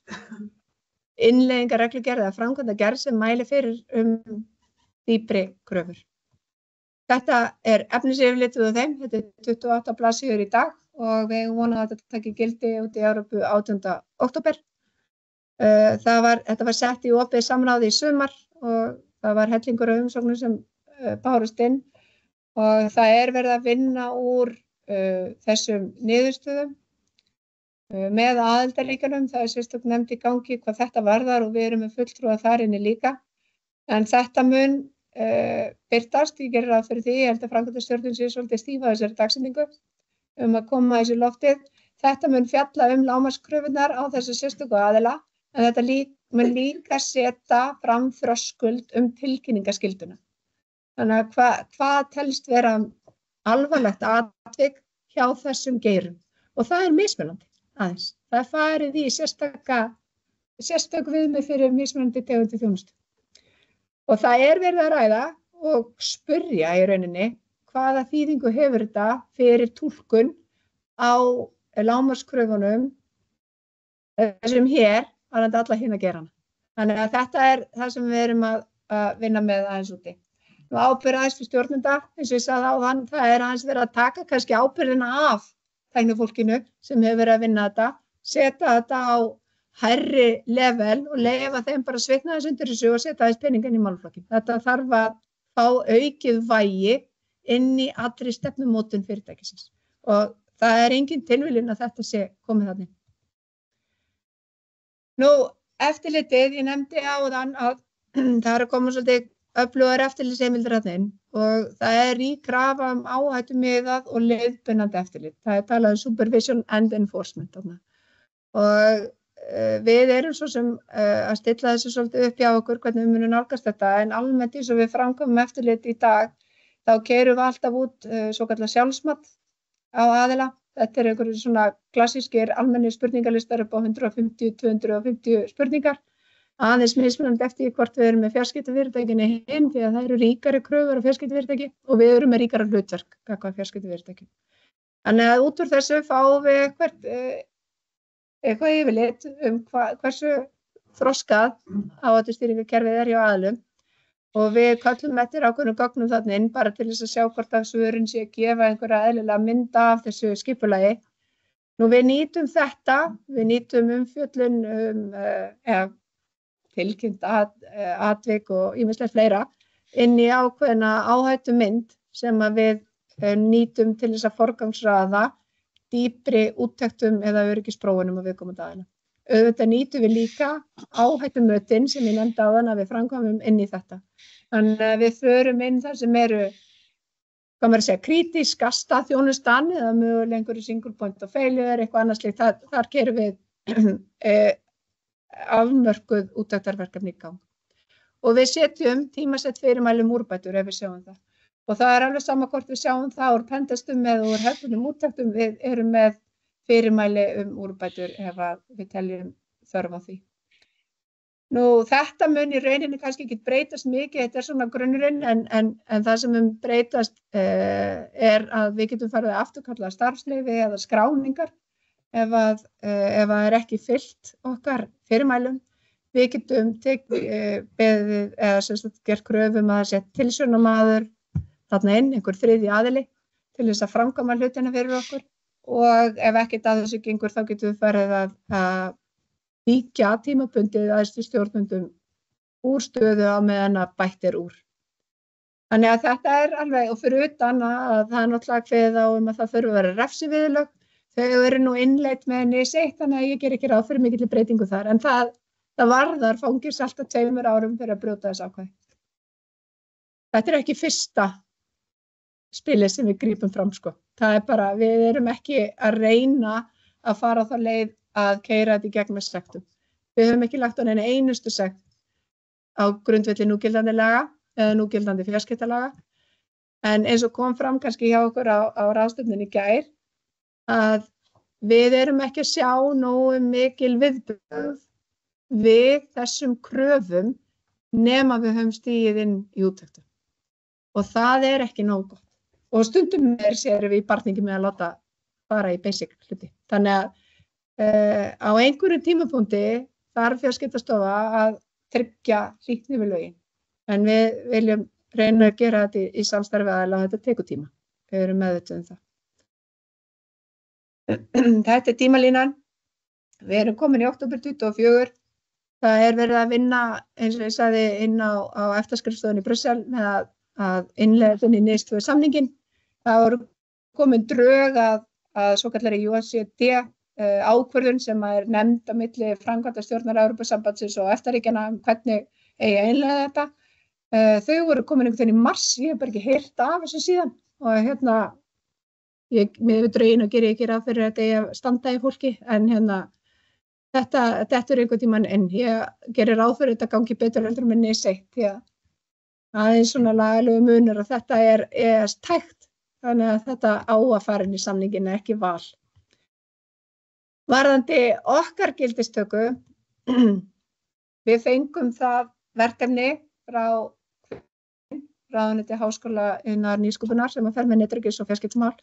innleiðingarreglugerð eða framkvæmdagerð sem mælir fyrir dýpri kröfur. Þetta efnisyfirlitið á þeim, þetta 28 blaðsíður í dag og við vonum að þetta taki gildi út í Evrópu 18. október. Þetta var sett í opið samráði í sumar og það var hellingur af umsóknum sem bárust inn og það verið að vinna úr þessum niðurstöðum með aðildarríkjunum. Það sérstök nefnd í gangi hvað þetta varðar og við erum með fulltrúa þar inni líka. En þetta mun birtast, ég gerir ráð fyrir því, ég held að framkvæmdastjórnin sé svolítið stífa þessari dagsetningu að koma þessu loftið. Þetta mun fjalla lágmarkskröfurnar á þessu sérstöku aðila, en þetta mun líka setja fram þröskuld tilkynningaskylduna. Þannig að hvað telst vera alvarlegt atvik hjá þessum geirum. Og það mismunandi aðeins. Það farið í sérstök viðmið fyrir mismunandi tegundir þjónustu. Og það verið að ræða og spyrja í rauninni hvaða þýðingu hefur þetta fyrir túlkun á lágmarkskröfunum þessum hér varðandi alla hina gerana. Þannig að þetta það sem við erum að vinna með aðeins úti. Nú ábyrgð aðeins fyrir stjórnenda, eins og ég sagði áðan, það aðeins verið að taka kannski ábyrgðina af tæknifólkinu sem hefur verið að vinna þetta, setja þetta á hærri level og leyfa þeim bara að svitna þess undir þessu og setja þess peningin í málaflokkin. Þetta þarf að fá aukið vægi inn í allri stefnumótun fyrirtækisins. Og það engin tilviljun að þetta sé komið þarna inn. Nú, eftirlitið, ég nefndi áðan að það komið svolítið öflugar eftirlitsheimildir þarna inn og það rík krafa áhættumiðað og leiðbeinandi eftirlit. Það talað supervision and enforcement þarna. Og við erum svo sem að stilla þessu svolítið upp hjá okkur hvernig við munum nálgast þetta, en almennt eins og við framkomum eftirlit í dag, þá keyrum við alltaf út svokallað sjálfsmat á aðila. Þetta einhverjir svona klassískir almennir spurningalistar upp á 150-250 spurningar. Aðeins mismunandi eftir hvort við erum með fjarskiptafyrirtækinni hinn, því að það eru ríkari kröfur á fjarskiptafyrirtæki og við erum með ríkara hlutverk gagnvart fjarskiptafyrirtæki. Þannig að út úr þessu fáum við eitthvað yfirlit hversu þroskað áhættustýringarkerfið hjá aðilum og við köllum eftir ákveðnum gögnum þarna inn bara til þess að sjá hvort að svörin sé að gefa einhverja eðlilega mynd af þessu skipulagi Nú við nýtum þetta, við nýtum umfjöllun tilkynnt atvik og ýmislegt fleira inn í ákveðna áhættu mynd sem að við nýtum til þess að forgangsraða dýpri úttektum eða öryggisprófunum á viðkomandi aðila. Auðvitað nýtum við líka áhættumötin sem ég nefndi áðan að við framkvæmum inn í þetta. Þannig að við förum inn þar sem eru, hvað maður að segja, krítískasta þjónustan eða mögulega einhverju single point of failure, eitthvað annars slíkt. Þar gerum við afmörkuð úttektarverkefni í gang. Og við setjum tímasett fyrirmæli úrbætur ef við sjáum það. Og það alveg sama hvort við sjáum það úr pentestum eða úr hefðbundnum úttektum, við erum með fyrirmæli úrbætur ef við teljum þörf á því. Nú þetta mun í rauninni kannski ekki breytast mikið, þetta svona grunnurinn, en það sem breytast að við getum farið að afturkalla starfsleyfi eða skráningar ef það ekki fylgt okkar fyrirmælum. Við getum beðið eða gert kröfum að það sé tilsjónarmaður þarna inn, einhver þriðji aðili til þess að framkvæma hlutina fyrir okkur. Og ef ekkert að þessu gengur þá getum við farið að víkja tímabundið æðstu stjórnendum úr stöðu á meðan að bætt úr. Þannig að þetta alveg, og fyrir utan að það náttúrulega kveðið á að það þurfi að vera refsiviðurlög. Þau eru nú innleidd með NIS 1, þannig að ég ger ekki ráð fyrir mikilli breytingu þar. En það varðar fangis alltaf 2 árum fyrir að brjóta þess ákvæði. Þetta ekki fyrsta spilið sem við grípum fram, sko. Það bara, við erum ekki að reyna að fara þá leið að keyra þetta í gegn með sektum. Við höfum ekki lagt á neina einustu sekt á grundvelli núgildandi laga eða núgildandi fjarskiptalaga. En eins og kom fram kannski hjá okkur á ráðstefnunni í gær, að við erum ekki að sjá nógu mikil viðbrögð við þessum kröfum nema við höfum stigið inn í úttektum. Og það ekki nógu gott. Og stundum séum við í barningi með að láta fara í basic hluti. Þannig að á einhverjum tímapunkti þarf fjarskiptastofa að tryggja hlýtni við lögin. En við viljum reyna að gera þetta í samstarfi aðila og þetta tekur tíma. Við erum meðvituð það. Þetta tímalínan. Við erum komin í október 24. Það verið að vinna, eins og ég sagði, inn á EFTA-skrifstofunni í Brussel með að innleiða inn í NIS 2 samningin. Það voru komin drög að svokallari UNCD ákvörðun sem nefnd á milli framkvæmdastjórnar Evrópusambandsins og EFTA-ríkjanna hvernig eigi að innleiða þetta. Þau voru komin einhvern veginn í mars, ég hef bara ekki heyrt af þessu síðan. Og með drögin og geri ekki ráð fyrir að þetta eigi að standa í fólki, en þetta einhvern tímann inn. Ég geri ráð fyrir þetta gangi betur heldur með NIS 1, því að aðeins svona lagalegu munur og þetta tækt. Þannig að þetta á að fara inn í samningin ekki val. Varðandi okkar gildistöku, við fengum það verkefni frá ráðuneyti háskóla iðnaðar og nýsköpunar sem fer með netöryggis og fjarskiptamál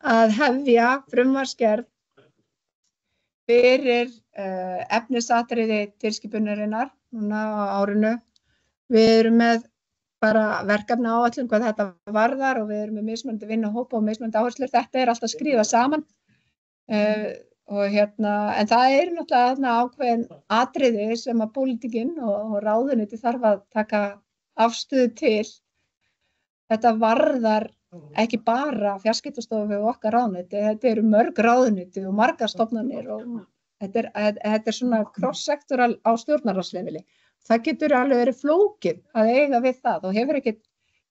að hefja frumvarpsgerð fyrir efnisatriði tilskipunarinnar núna á árinu. Við erum með bara verkefni áætlun hvað þetta varðar og við erum með mismunandi vinnuhópa og mismunandi áherslur. Þetta alltaf skrifað saman. En það náttúrulega ákveðin atriði sem að pólitíkin og ráðuneyti þarf að taka afstöðu til. Þetta varðar ekki bara fjarskiptastofu og okkar ráðuneyti, þetta eru mörg ráðuneyti og margar stofnanir og þetta svona cross-sektoral á stjórnarráðslefili. Það getur alveg verið flókið að eiga við það og hefur ekki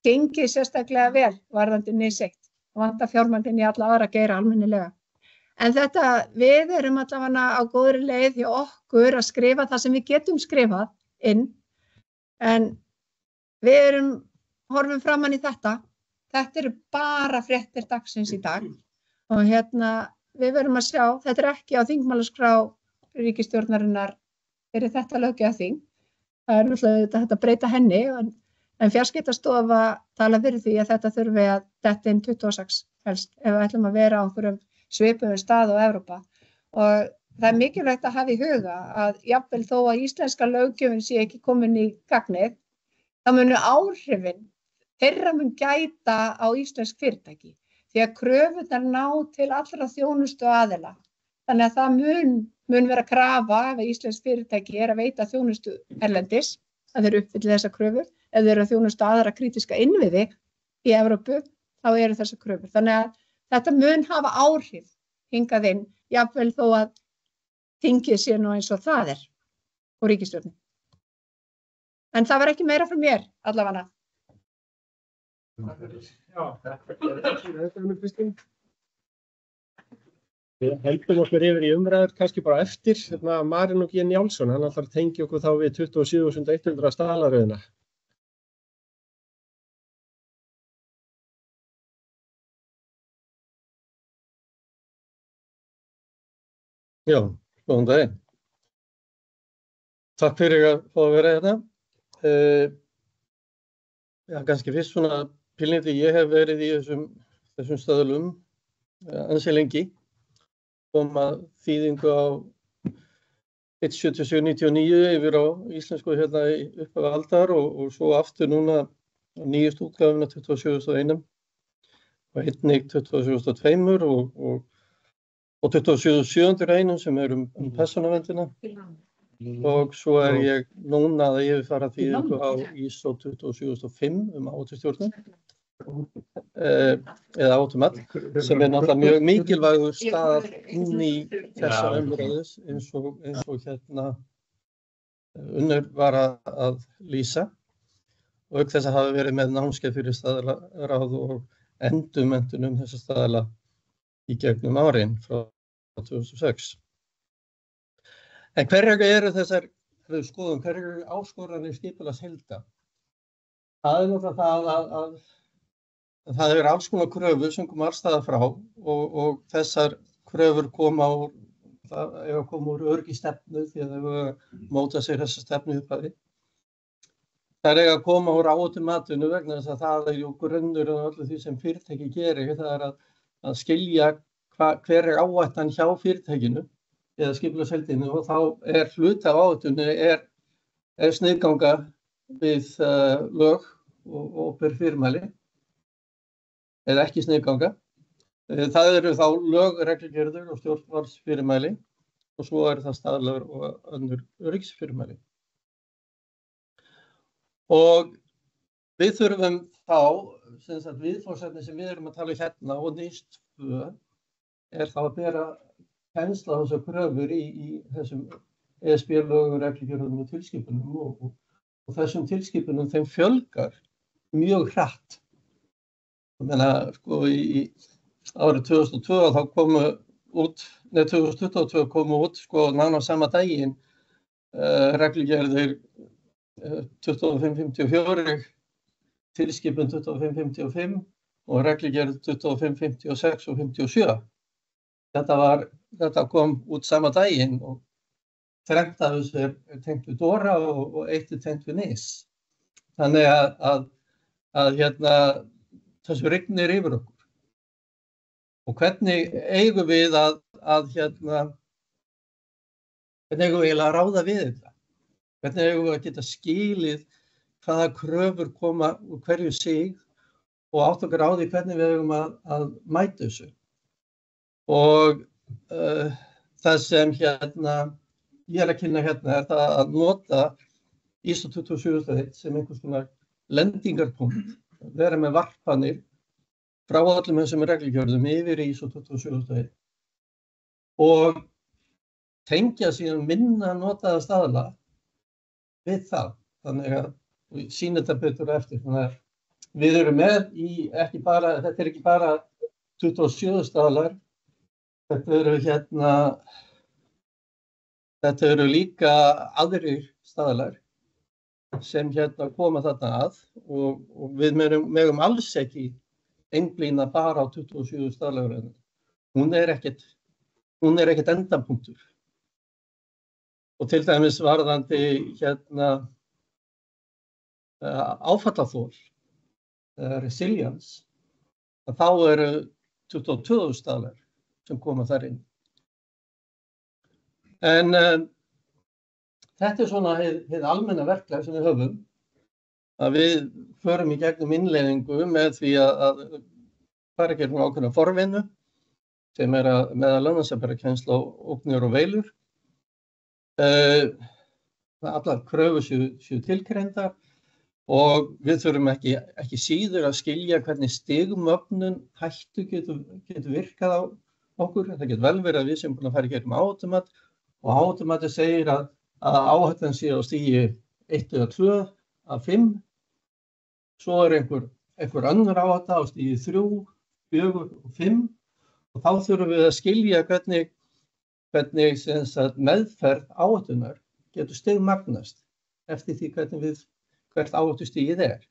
gengið sérstaklega vel varðandi NIS 1 og vantar fjármagn inn í alla aðra geira almennilega. En við erum allavega á góðri leið hjá okkur að skrifa það sem við getum skrifað inn, en við horfum framan í þetta. Þetta eru bara fréttir dagsins í dag og við verum að sjá, þetta ekki á þingmálaskrá ríkisstjórnarinnar fyrir þetta löggjafarþing. Það náttúrulega hægt að breyta henni, en fjarskiptastofa tala fyrir því að þetta þurfi að detta inn 26 helst ef við ætlum að vera á einhverjum svipuðum stað á Evrópa. Og það mikilvægt að hafa í huga að jafnvel þó að íslenska löggjöfin sé ekki komin í gagnið, þá munu áhrifin þeirra mun gæta á íslensk fyrirtæki. því að kröfurnar ná til allra þjónustu aðila. Þannig að það mun vera krafa ef íslensk fyrirtæki að veita þjónustu erlendis, að þeir uppfylli þessar kröfur. Ef þeir eru að þjónustu aðra krítiska innviði í Evrópu, þá eru þessar kröfur. Þannig að þetta mun hafa áhrif hingað inn, jafnvel þó að þingið sé nú eins og það og ríkisstjórnin. En það var ekki meira frá mér, allavega. Já, þetta með Kristín. Við heldum okkur yfir í umræður, kannski bara eftir, Marinó G. Njálsson, hann ætlar að tengja okkur þá við 27.100 staðlaröðina. Já, góðan daginn. Takk fyrir að fá að vera hérna. Já, kannski fyrst svona pílniti, ég hef verið í þessum stöðlum ansi lengi. Kom að þýðingu á 17799 yfir á íslensku hérna upp af aldar og svo aftur núna nýjust útgáfuna 27.1 og einnig 27.2 og 27.7 sem er persónuverndina. Og svo er ég núna að yfirfara þýðingu á ISO 27005 áhættustjórnun eða átumat sem er náttúrulega mjög mikilvægur stað inn í þessar umræðis eins og hérna Unnur var að lýsa og auk þess að hafa verið með námskeið fyrir staðlaráð og endurmenntun þessa staðla í gegnum árin frá 2006. En hverjar eru þessar, ef við skoðum, hverjar eru áskoranir skipulagsheilda? Það er náttúrulega það að það eru alls konar kröfur sem koma alls staðar frá og þessar kröfur koma úr öryggisstefnu því að þau móta sér þessa stefnu í upphafi. Það eiga að koma úr áhættumatinu vegna þess að það er grunnur og öllu því sem fyrirtæki gerir. Það er að skilja hver er áhættan hjá fyrirtækinu eða skipulagsheildinni og þá er hluti af áhættunni er sniðganga við lög og opinber fyrirmæli eða ekki sniðganga. Það eru þá lög, reglugerðir og stjórnvaldsfyrirmæli og svo eru það staðlar og önnur öryggisfyrirmæli. Og við þurfum þá, viðfangsefni sem við erum að tala hérna og NIS 2 er þá að bera kennsla á þessar kröfur í þessum ESB-lögum, reglugerðum og tilskipunum og þessum tilskipunum þeim fjölgar mjög hratt. Ég meina, sko, í árið 2002 þá komu út, 2022 komu út, sko, nánast sama daginn reglugerðir 2554, tilskipun 2555 og reglugerð 2556 og 57. Þetta kom út sama daginn og þrennt af þessu er tengt við DORA og eitt er tengt við NIS. Þannig að hérna þessu rignir yfir okkur. Og hvernig eigum við hvernig eigum við að ráða við þetta? Hvernig eigum við að geta skilið hvaða kröfur koma úr hverju sig og átt okkur á því hvernig við eigum að mæta þessu. Og það sem ég er að kynna hérna er það að nota ISO 27001 sem einhvers konar lendingarpunkt, vera með varpanir frá öllum þessum reglugerðum yfir ISO 27001 og tengja síðan minna notaða staðla við það. Þannig að við sýnum þetta betur eftir. Þannig að við erum með þetta er ekki bara 27 staðlar, þetta eru líka aðrir staðlar sem koma þarna að og við megum alls ekki einblína bara á 27 staðlaröðina. Hún er ekkert endapunktur. Og til dæmis varðandi áfallaþol, resilience, þá eru 22 staðlar sem koma þar inn. En þetta er svona hið almenna verklag sem við höfum, að við förum í gegnum innleiðingu með því að fara að gera ákveðna forvinnu sem að meðal annars að bara kennsla á ógnir og veilur. Allar kröfur séu tilgreindar og við þurfum ekki síður að skilja hvernig stigmögnun hættu getur virkað á okkur. Það getur vel verið að við sem búin að fara í gegnum áhættumat og áhættumatið segir að áhættan sé á stigi 1 eða 2 af 5. Svo einhver önnur áhætta á stigi 3, 4 og 5 og þá þurfum við að skilja hvernig meðferð áhættunar getur stigmagnast eftir því hvert áhættustigið er.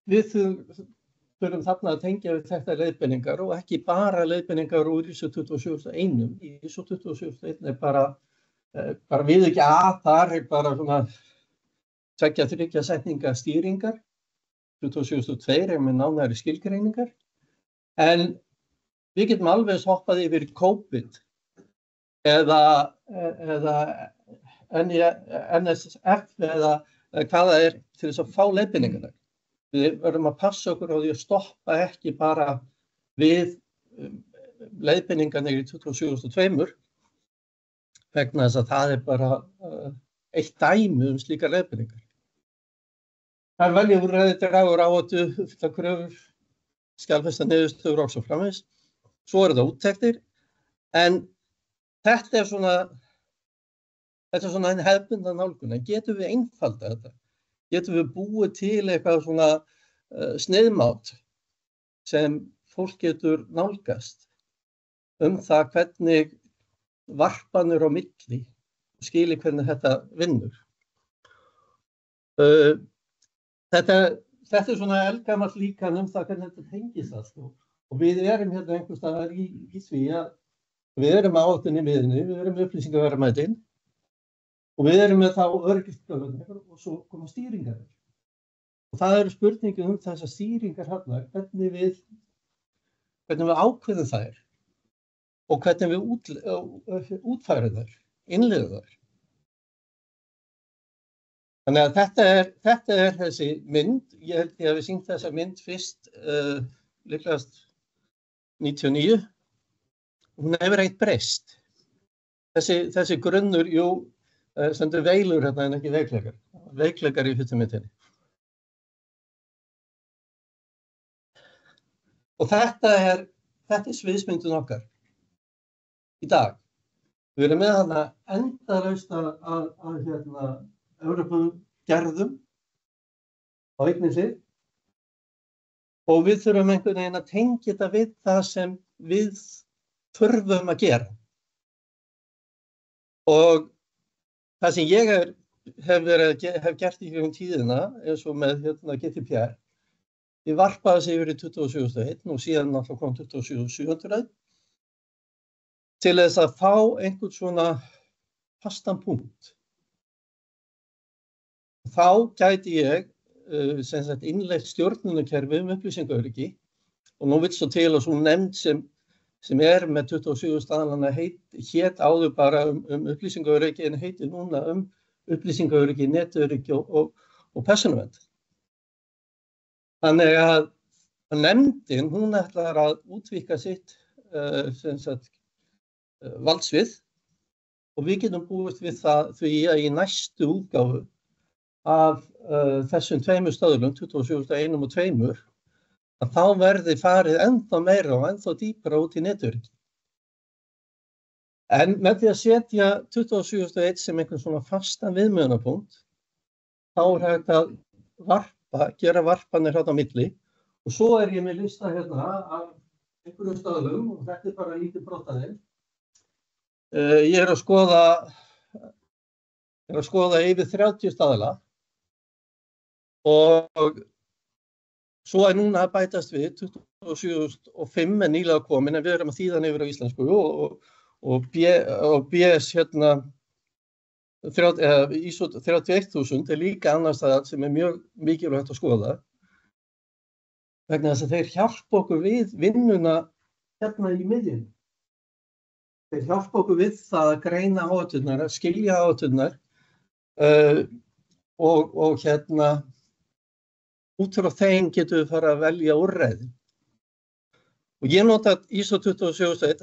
Við þurfum þarna að tengja við þetta leiðbeiningar og ekki bara leiðbeiningar úr ISO 27001. ISO 27001 er bara við ekki að þar er bara svona 2-3 setninga stýringar. 27002 er með nánari skilgreiningar. En við getum alveg hoppað yfir COVID eða NSF eða hvað það er til þess að fá leiðbeiningarnar. Við verðum að passa okkur á því að stoppa ekki bara við leiðbeiningarnar í 2002 vegna þess að það er bara eitt dæmi slíkar leiðbeiningar. Það er veljaúrræði, dragur áhættu, uppfylla kröfur, skjalfesta niðurstöður og svo framvegis. Svo eru það úttektir, en þetta er svona en hefðbundna nálgun. En getum við einfalda þetta? Getum við búið til eitthvað svona sniðmát sem fólk getur nálgast það hvernig varpanir á milli skili hvernig þetta vinnur. Þetta er svona eldgamalt líkan það hvernig þetta tengist allt og við erum hérna einhvers staðar í því að við erum áhættunni miðinni, við erum upplýsingaverðmætin og við erum með þá öryggiskröfurnar og svo koma stýringar. Og það eru spurningin þessar stýringar hérna, hvernig við ákveðum þær og hvernig við útfærum þær, innleiðum þær. Þannig að þetta er þessi mynd, ég held ég að við sýnt þessa mynd fyrst líklegast 99. Hún hefur ekkert breyst. Þessi grunnur, stendur veilur hérna en ekki veikleikar. Veikleikar í hlutamyndinni. Og þetta er sviðsmyndin okkar í dag. Við erum með hana endalaust að Evrópugerðum á einni hlið og við þurfum einhvern veginn að tengja þetta við það sem við þurfum að gera. Og það sem ég hef gert í gegnum tíðina eins og með GDPR, ég varpaði sig yfir í 2001 og síðan náttúrulega kom 2700 til þess að fá einhvern svona fastan punkt. Þá gæti ég innleitt stjórnunarkerfi upplýsingaöryggi og nú vill svo til að svo nefnd sem er með 27 staðlana hét áður bara upplýsingaöryggi en heitir núna upplýsingaöryggi, netöryggi og persónuvernd. Þannig að nefndin, hún ætlar að útvíkka sitt valdsvið og við getum búist við það því að í næstu útgáfu af þessum 2 stöðlum, 27.1 og 2, að þá verði farið ennþá meira og ennþá dýpra út í netöryggi. En með því að setja 27.1 sem einhvern svona fastan viðmiðunarpunkt, þá er hægt að gera varpanir hérna á milli og svo er ég með lista hérna af einhverjum stöðlum og þetta er bara lítið brot af þeim. Ég er að skoða yfir 30 staðla og svo er núna að bætast við 27.5 er nýlega komin en við erum að þýða hann yfir á íslensku og BS ISO 31000 er líka annars staðar sem er mjög mikilvægt að skoða vegna þess að þeir hjálpa okkur við vinnuna hérna í miðjunni. Þeir hjálpa okkur við það að greina áhætturnar, að skilja áhætturnar og út frá þeim getum við fara að velja úrræði. Og ég nota ISO 27001,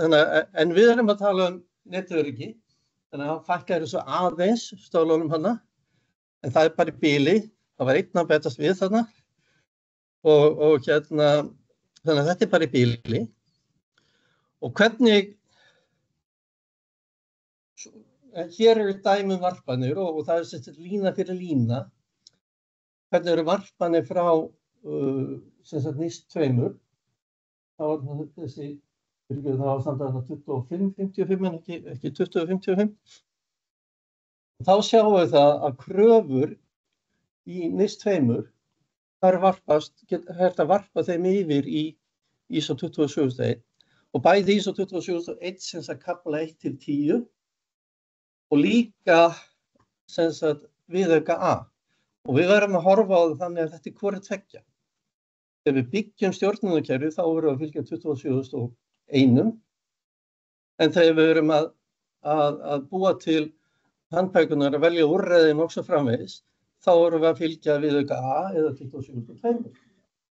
en við erum að tala netöryggi, þannig að hann fækkar þessu aðeins stólunum hana, en það bara í bili, það var einn að betast við þarna, og þannig að þetta bara í bili. Og hvernig, hér eru dæmi varpanir og það sem sagt lína fyrir lína, hvernig eru varpanir frá sem sagt NIST 2, þá var þessi, það var samt að 25-55 en ekki 20-55. Þá sjáum við það að kröfur í NIST 2, það er hægt að varpa þeim yfir í ISO 27001 og bæði ISO 27001 sem sagt kafla 1-10 og líka sem sagt viðauka A. Og við verðum að horfa á það þannig að þetta er hvoru tveggja. Þegar við byggjum stjórnunarkerfi þá verðum við að fylgja 27001, en þegar við verðum að búa til handbækunar að velja úrræðin og svo framvegis, þá verðum við að fylgja viðauka A eða 27002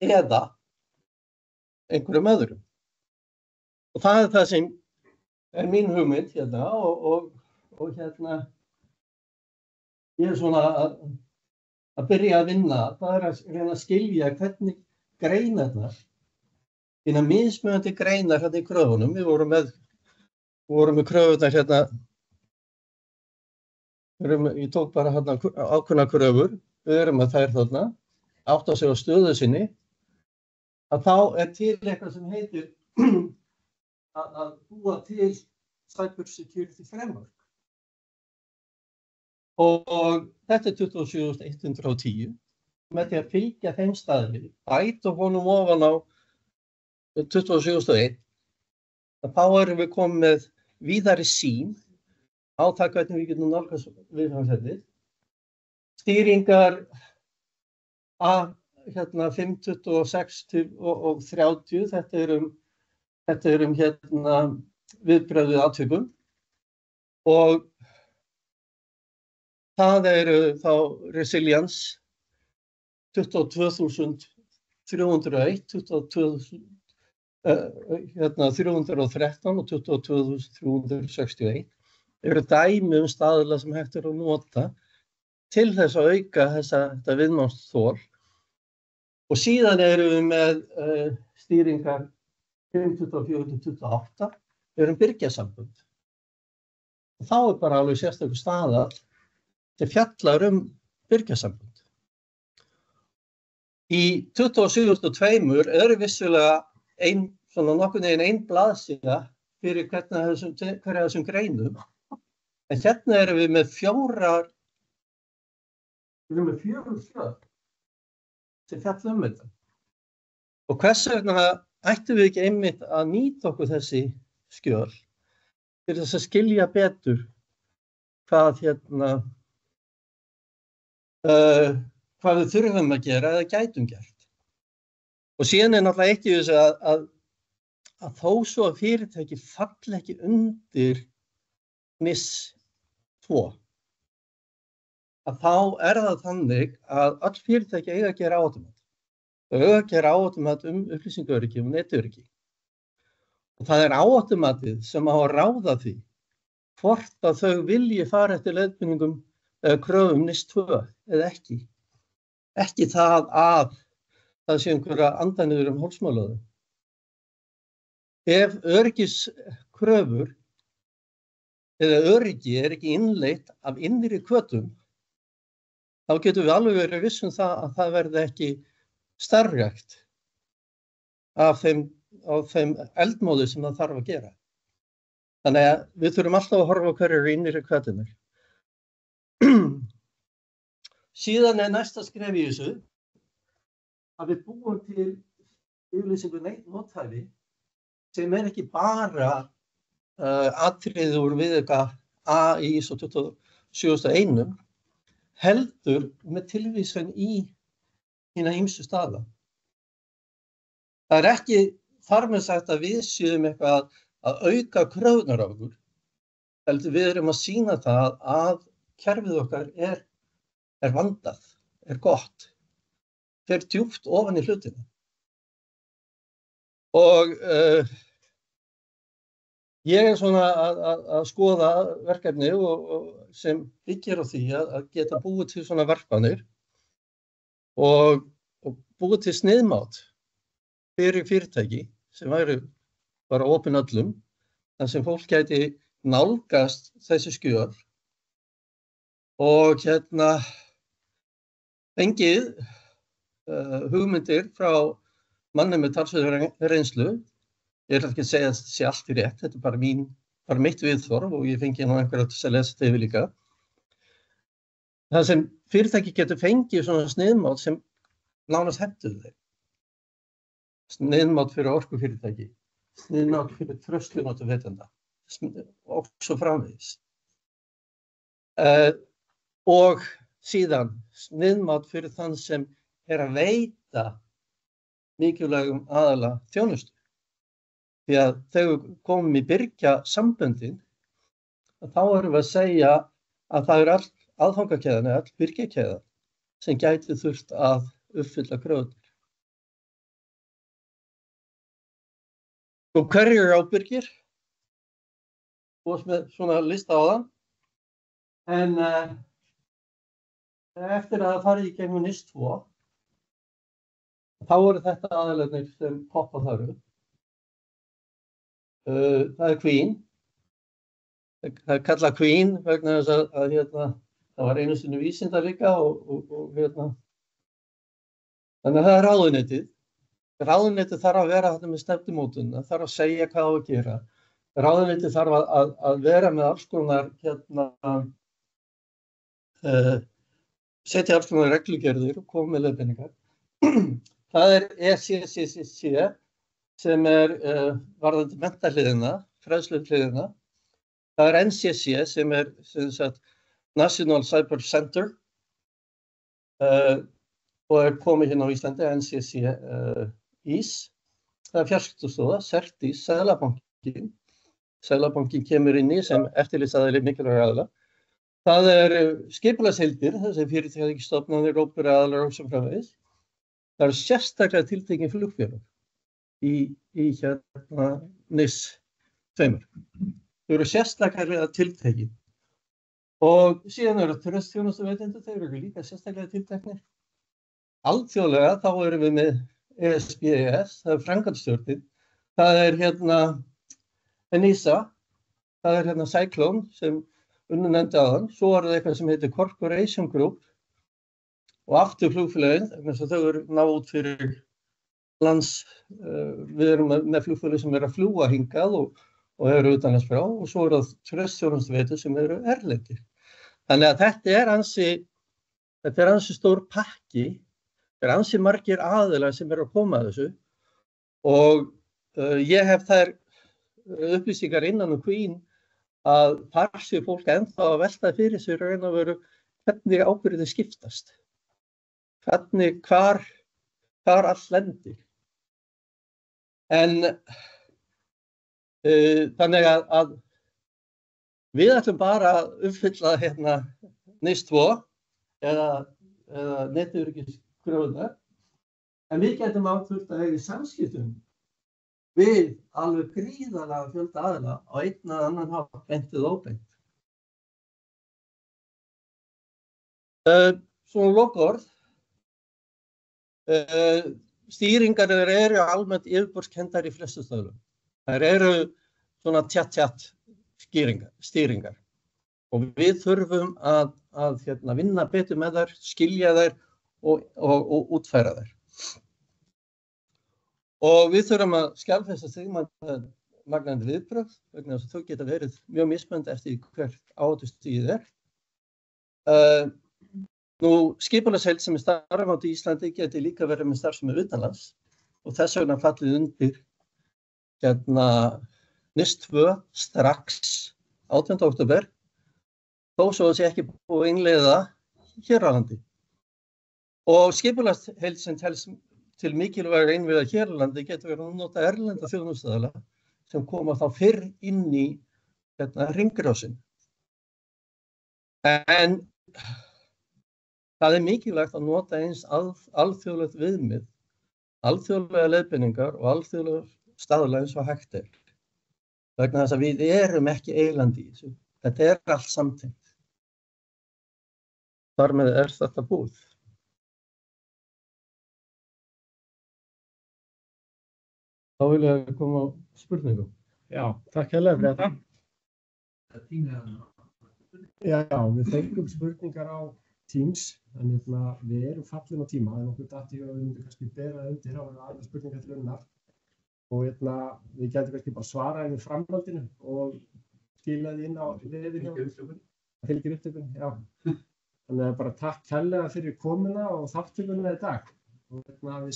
eða einhverjum öðrum. Og það er það sem er mín hugmynd hérna og hérna ég er svona að byrja að vinna, það er að reyna að skilja hvernig greinarnar, þína mismunandi greinar hérna í kröfunum, við vorum með kröfunar hérna, ég tók bara hérna ákveðna kröfur, við erum að þær þarna, átta sig á stöðu sinni, að þá er til eitthvað sem heitir að búa til Cyber Security Framework. Og þetta er 27110, með því að fylgja þeim staðli, bæta honum ofan á 27001, þá erum við komið með víðari sýn á það hvernig við getum nálgast viðfangsefnið. Stýringar A, hérna 526 og 30, þetta er hérna viðbrögð við atvikum og það eru þá resilience 22.301, 22.313 og 22.361 eru dæmi staðla sem hægt er að nota til þess að auka þetta viðnámsþol. Og síðan erum við með stýringar 524-28, við erum byrgjasambönd. Og þá er bara alveg sérstakur staða sem fjallar byrgjasambönd. Í 27.2 eru vissulega nokkurn veginn ein blaðsíða fyrir hverja þessum greinum. En hérna erum við með fjórar skjöl sem fjalla þetta. Og hvers vegna ættum við ekki einmitt að nýta okkur þessi skjöl til þess að skilja betur hvað við þurfum að gera eða gætum gert. Og síðan er náttúrulega eitt í þessu að þó svo að fyrirtæki falli ekki undir NIS 2, að þá er það þannig að öll fyrirtæki eiga að gera áhættumat. Þau eiga að gera áhættumat upplýsingaöryggi og netöryggi. Og það er áhættumatið sem á að ráða því hvort að þau vilji fara eftir leiðbeiningum eða kröfum NIS 2 eða ekki. Ekki það að það sé einhverja andaniður hálsmálaðu. Ef öryggiskröfur eða öryggi er ekki innleitt af innri hvötum, þá getum við alveg verið viss það að það verði ekki starfrækt af þeim eldmóði sem það þarf að gera. Þannig að við þurfum alltaf að horfa á hverju eru innri hvatirnir. Síðan er næsta skref í þessu að við búum til yfirlýsingu nothæfi sem er ekki bara atriði úr viðauka A í ISO 27001, heldur með tilvísun í hina ýmsu staða. Það er ekki þar með sagt að við séum eitthvað að auka kröfurnar á okkur, heldur við erum að sýna það að kerfið okkar er vandað, er gott. fer djúpt ofan í hlutina. Og ég svona að skoða verkefni og sem byggir á því að geta búið til svona varpanir og búið til sniðmát fyrir fyrirtæki sem væri bara opin öllum, þar sem fólk gæti nálgast þessi skjöl og fengið hugmyndir frá manni með talsverða reynslu. Ég ekki að segja að það sé allt í rétt, þetta bara mitt viðþorf og ég fengi nú einhverja til að lesa þetta yfir líka. Það sem fyrirtæki getur fengið svona sniðmát sem nánast hentuðu þeim. Sniðmát fyrir orkufyrirtæki, sniðmát fyrir tröslunotuveitenda og svo framvegis. Og síðan sniðmát fyrir þann sem að veita mikilvægum aðala þjónustu. Því að þegar við komum í birgjasamböndin, þá erum við að segja að það all aðfangakeðjan eða all birgjakeðjan sem gæti þurft að uppfylla kröfurnar. Og hverju eru ábyrgir? Og með svona lista á það. En eftir að það farið í gegnum NIS 2, þá eru þetta aðilarnir sem poppa þar upp. Það Queen. Það kallað Queen vegna þess að það var einu sinni vísindar líka og þannig að það ráðuneytið. Ráðuneytið þarf að vera þetta með stefnumótun, það þarf að segja hvað á að gera. Ráðuneytið þarf að vera með alls konar setja alls konar reglugerðir og koma með leiðbeiningar. Það ECCC sem varðandi menntahliðina, fræðsluhliðina. Það NCC sem sem sagt National Cyber Center og komið hérna á Íslandi, NCC IS. Það fjarskiptastofa, CERT-IS, Seðlabankinn. Seðlabankinn kemur inn í sem eftirlitsaðili mikilvægur aðila. Það skipulagsheildir, þessi fyrirtækjastofnanir, opinberir aðilar og svo framvegis. Það eru sérstaklega tiltekin flugfélög í NIS 2. Þau eru sérstaklega tiltekin. Og síðan eru tröstþjónustuveitendur, þeir eru líka sérstaklega tilteknir. Alþjóðlega þá erum við með ESBS, það er framkvæmdastjórnin. Það er ENISA, það er Cyclone sem Unnu nefndi áðan. Svo er það eitthvað sem heitir Corporation Group og aftur flugfélögin, þess að þau eru náð út fyrir lands, við erum með flugfélög sem eru að fljúga hingað og eru utanlands frá og svo eru það tröstþjónustuveitur sem eru erlendir. Þannig að þetta er ansi stór pakki, þetta er ansi margir aðilar sem eru að koma að þessu og ég hef þær upplýsingar innan Queen að þar sé fólk ennþá að velta fyrir sér raun og veru hvernig ábyrgðir skiptast, hvernig hvar allt lendir. En þannig að við ætlum bara að uppfylla NIS 2 eða netöryggiskröfurnar, en við getum þurft að eiga í samskiptum við alveg gríðarlega fjölda aðila á einn eða annan hátt, beint eða óbeint. Svona lokaorð. Stýringar eru almennt yfirborðskenndar í flestu stöðum. Þær eru svona tjatt stýringar. Og við þurfum að vinna betur með þær, skilja þær og útfæra þær. Og við þurfum að skjalfesta stigmagnandi viðbrögð, vegna þess að þau geta verið mjög mismunandi eftir hvert áhættustigið er. Skipulagsheild sem starfandi í Íslandi geti líka verið með starfsemi utanlands og þess vegna fallið undir NIS 2 strax 18. október, þó svo að sé ekki búið að innleiða hér á landi. Og skipulagsheild sem telst til mikilvægra innviða hér á landi getur verið að nota erlenda þjónustuaðila sem koma þá fyrr inn í hringrásin. En það er mikilvægt að nota eins alþjóðlegt viðmið, alþjóðlega leiðbeiningar og alþjóðlega staðla eins og hægt er. Vegna þess að við erum ekki eilandi í þessu. Þetta er allt samtengt. Þar með þetta búið. Þá vil ég koma á spurningum. Já, takk hérlega fyrir þetta. Það tíma Já, við fengum spurningar á Teams, en við erum fallin á tíma, en okkur datt í að við myndum kannski bera undir á aðra spurningar til unnar. Og við gætum kannski bara svara yfir framhaldinu og skila því inn á liðinu. Fylgir upptökunni, já. Þannig að bara takk kærlega fyrir komuna og þátttökuna í dag. Og við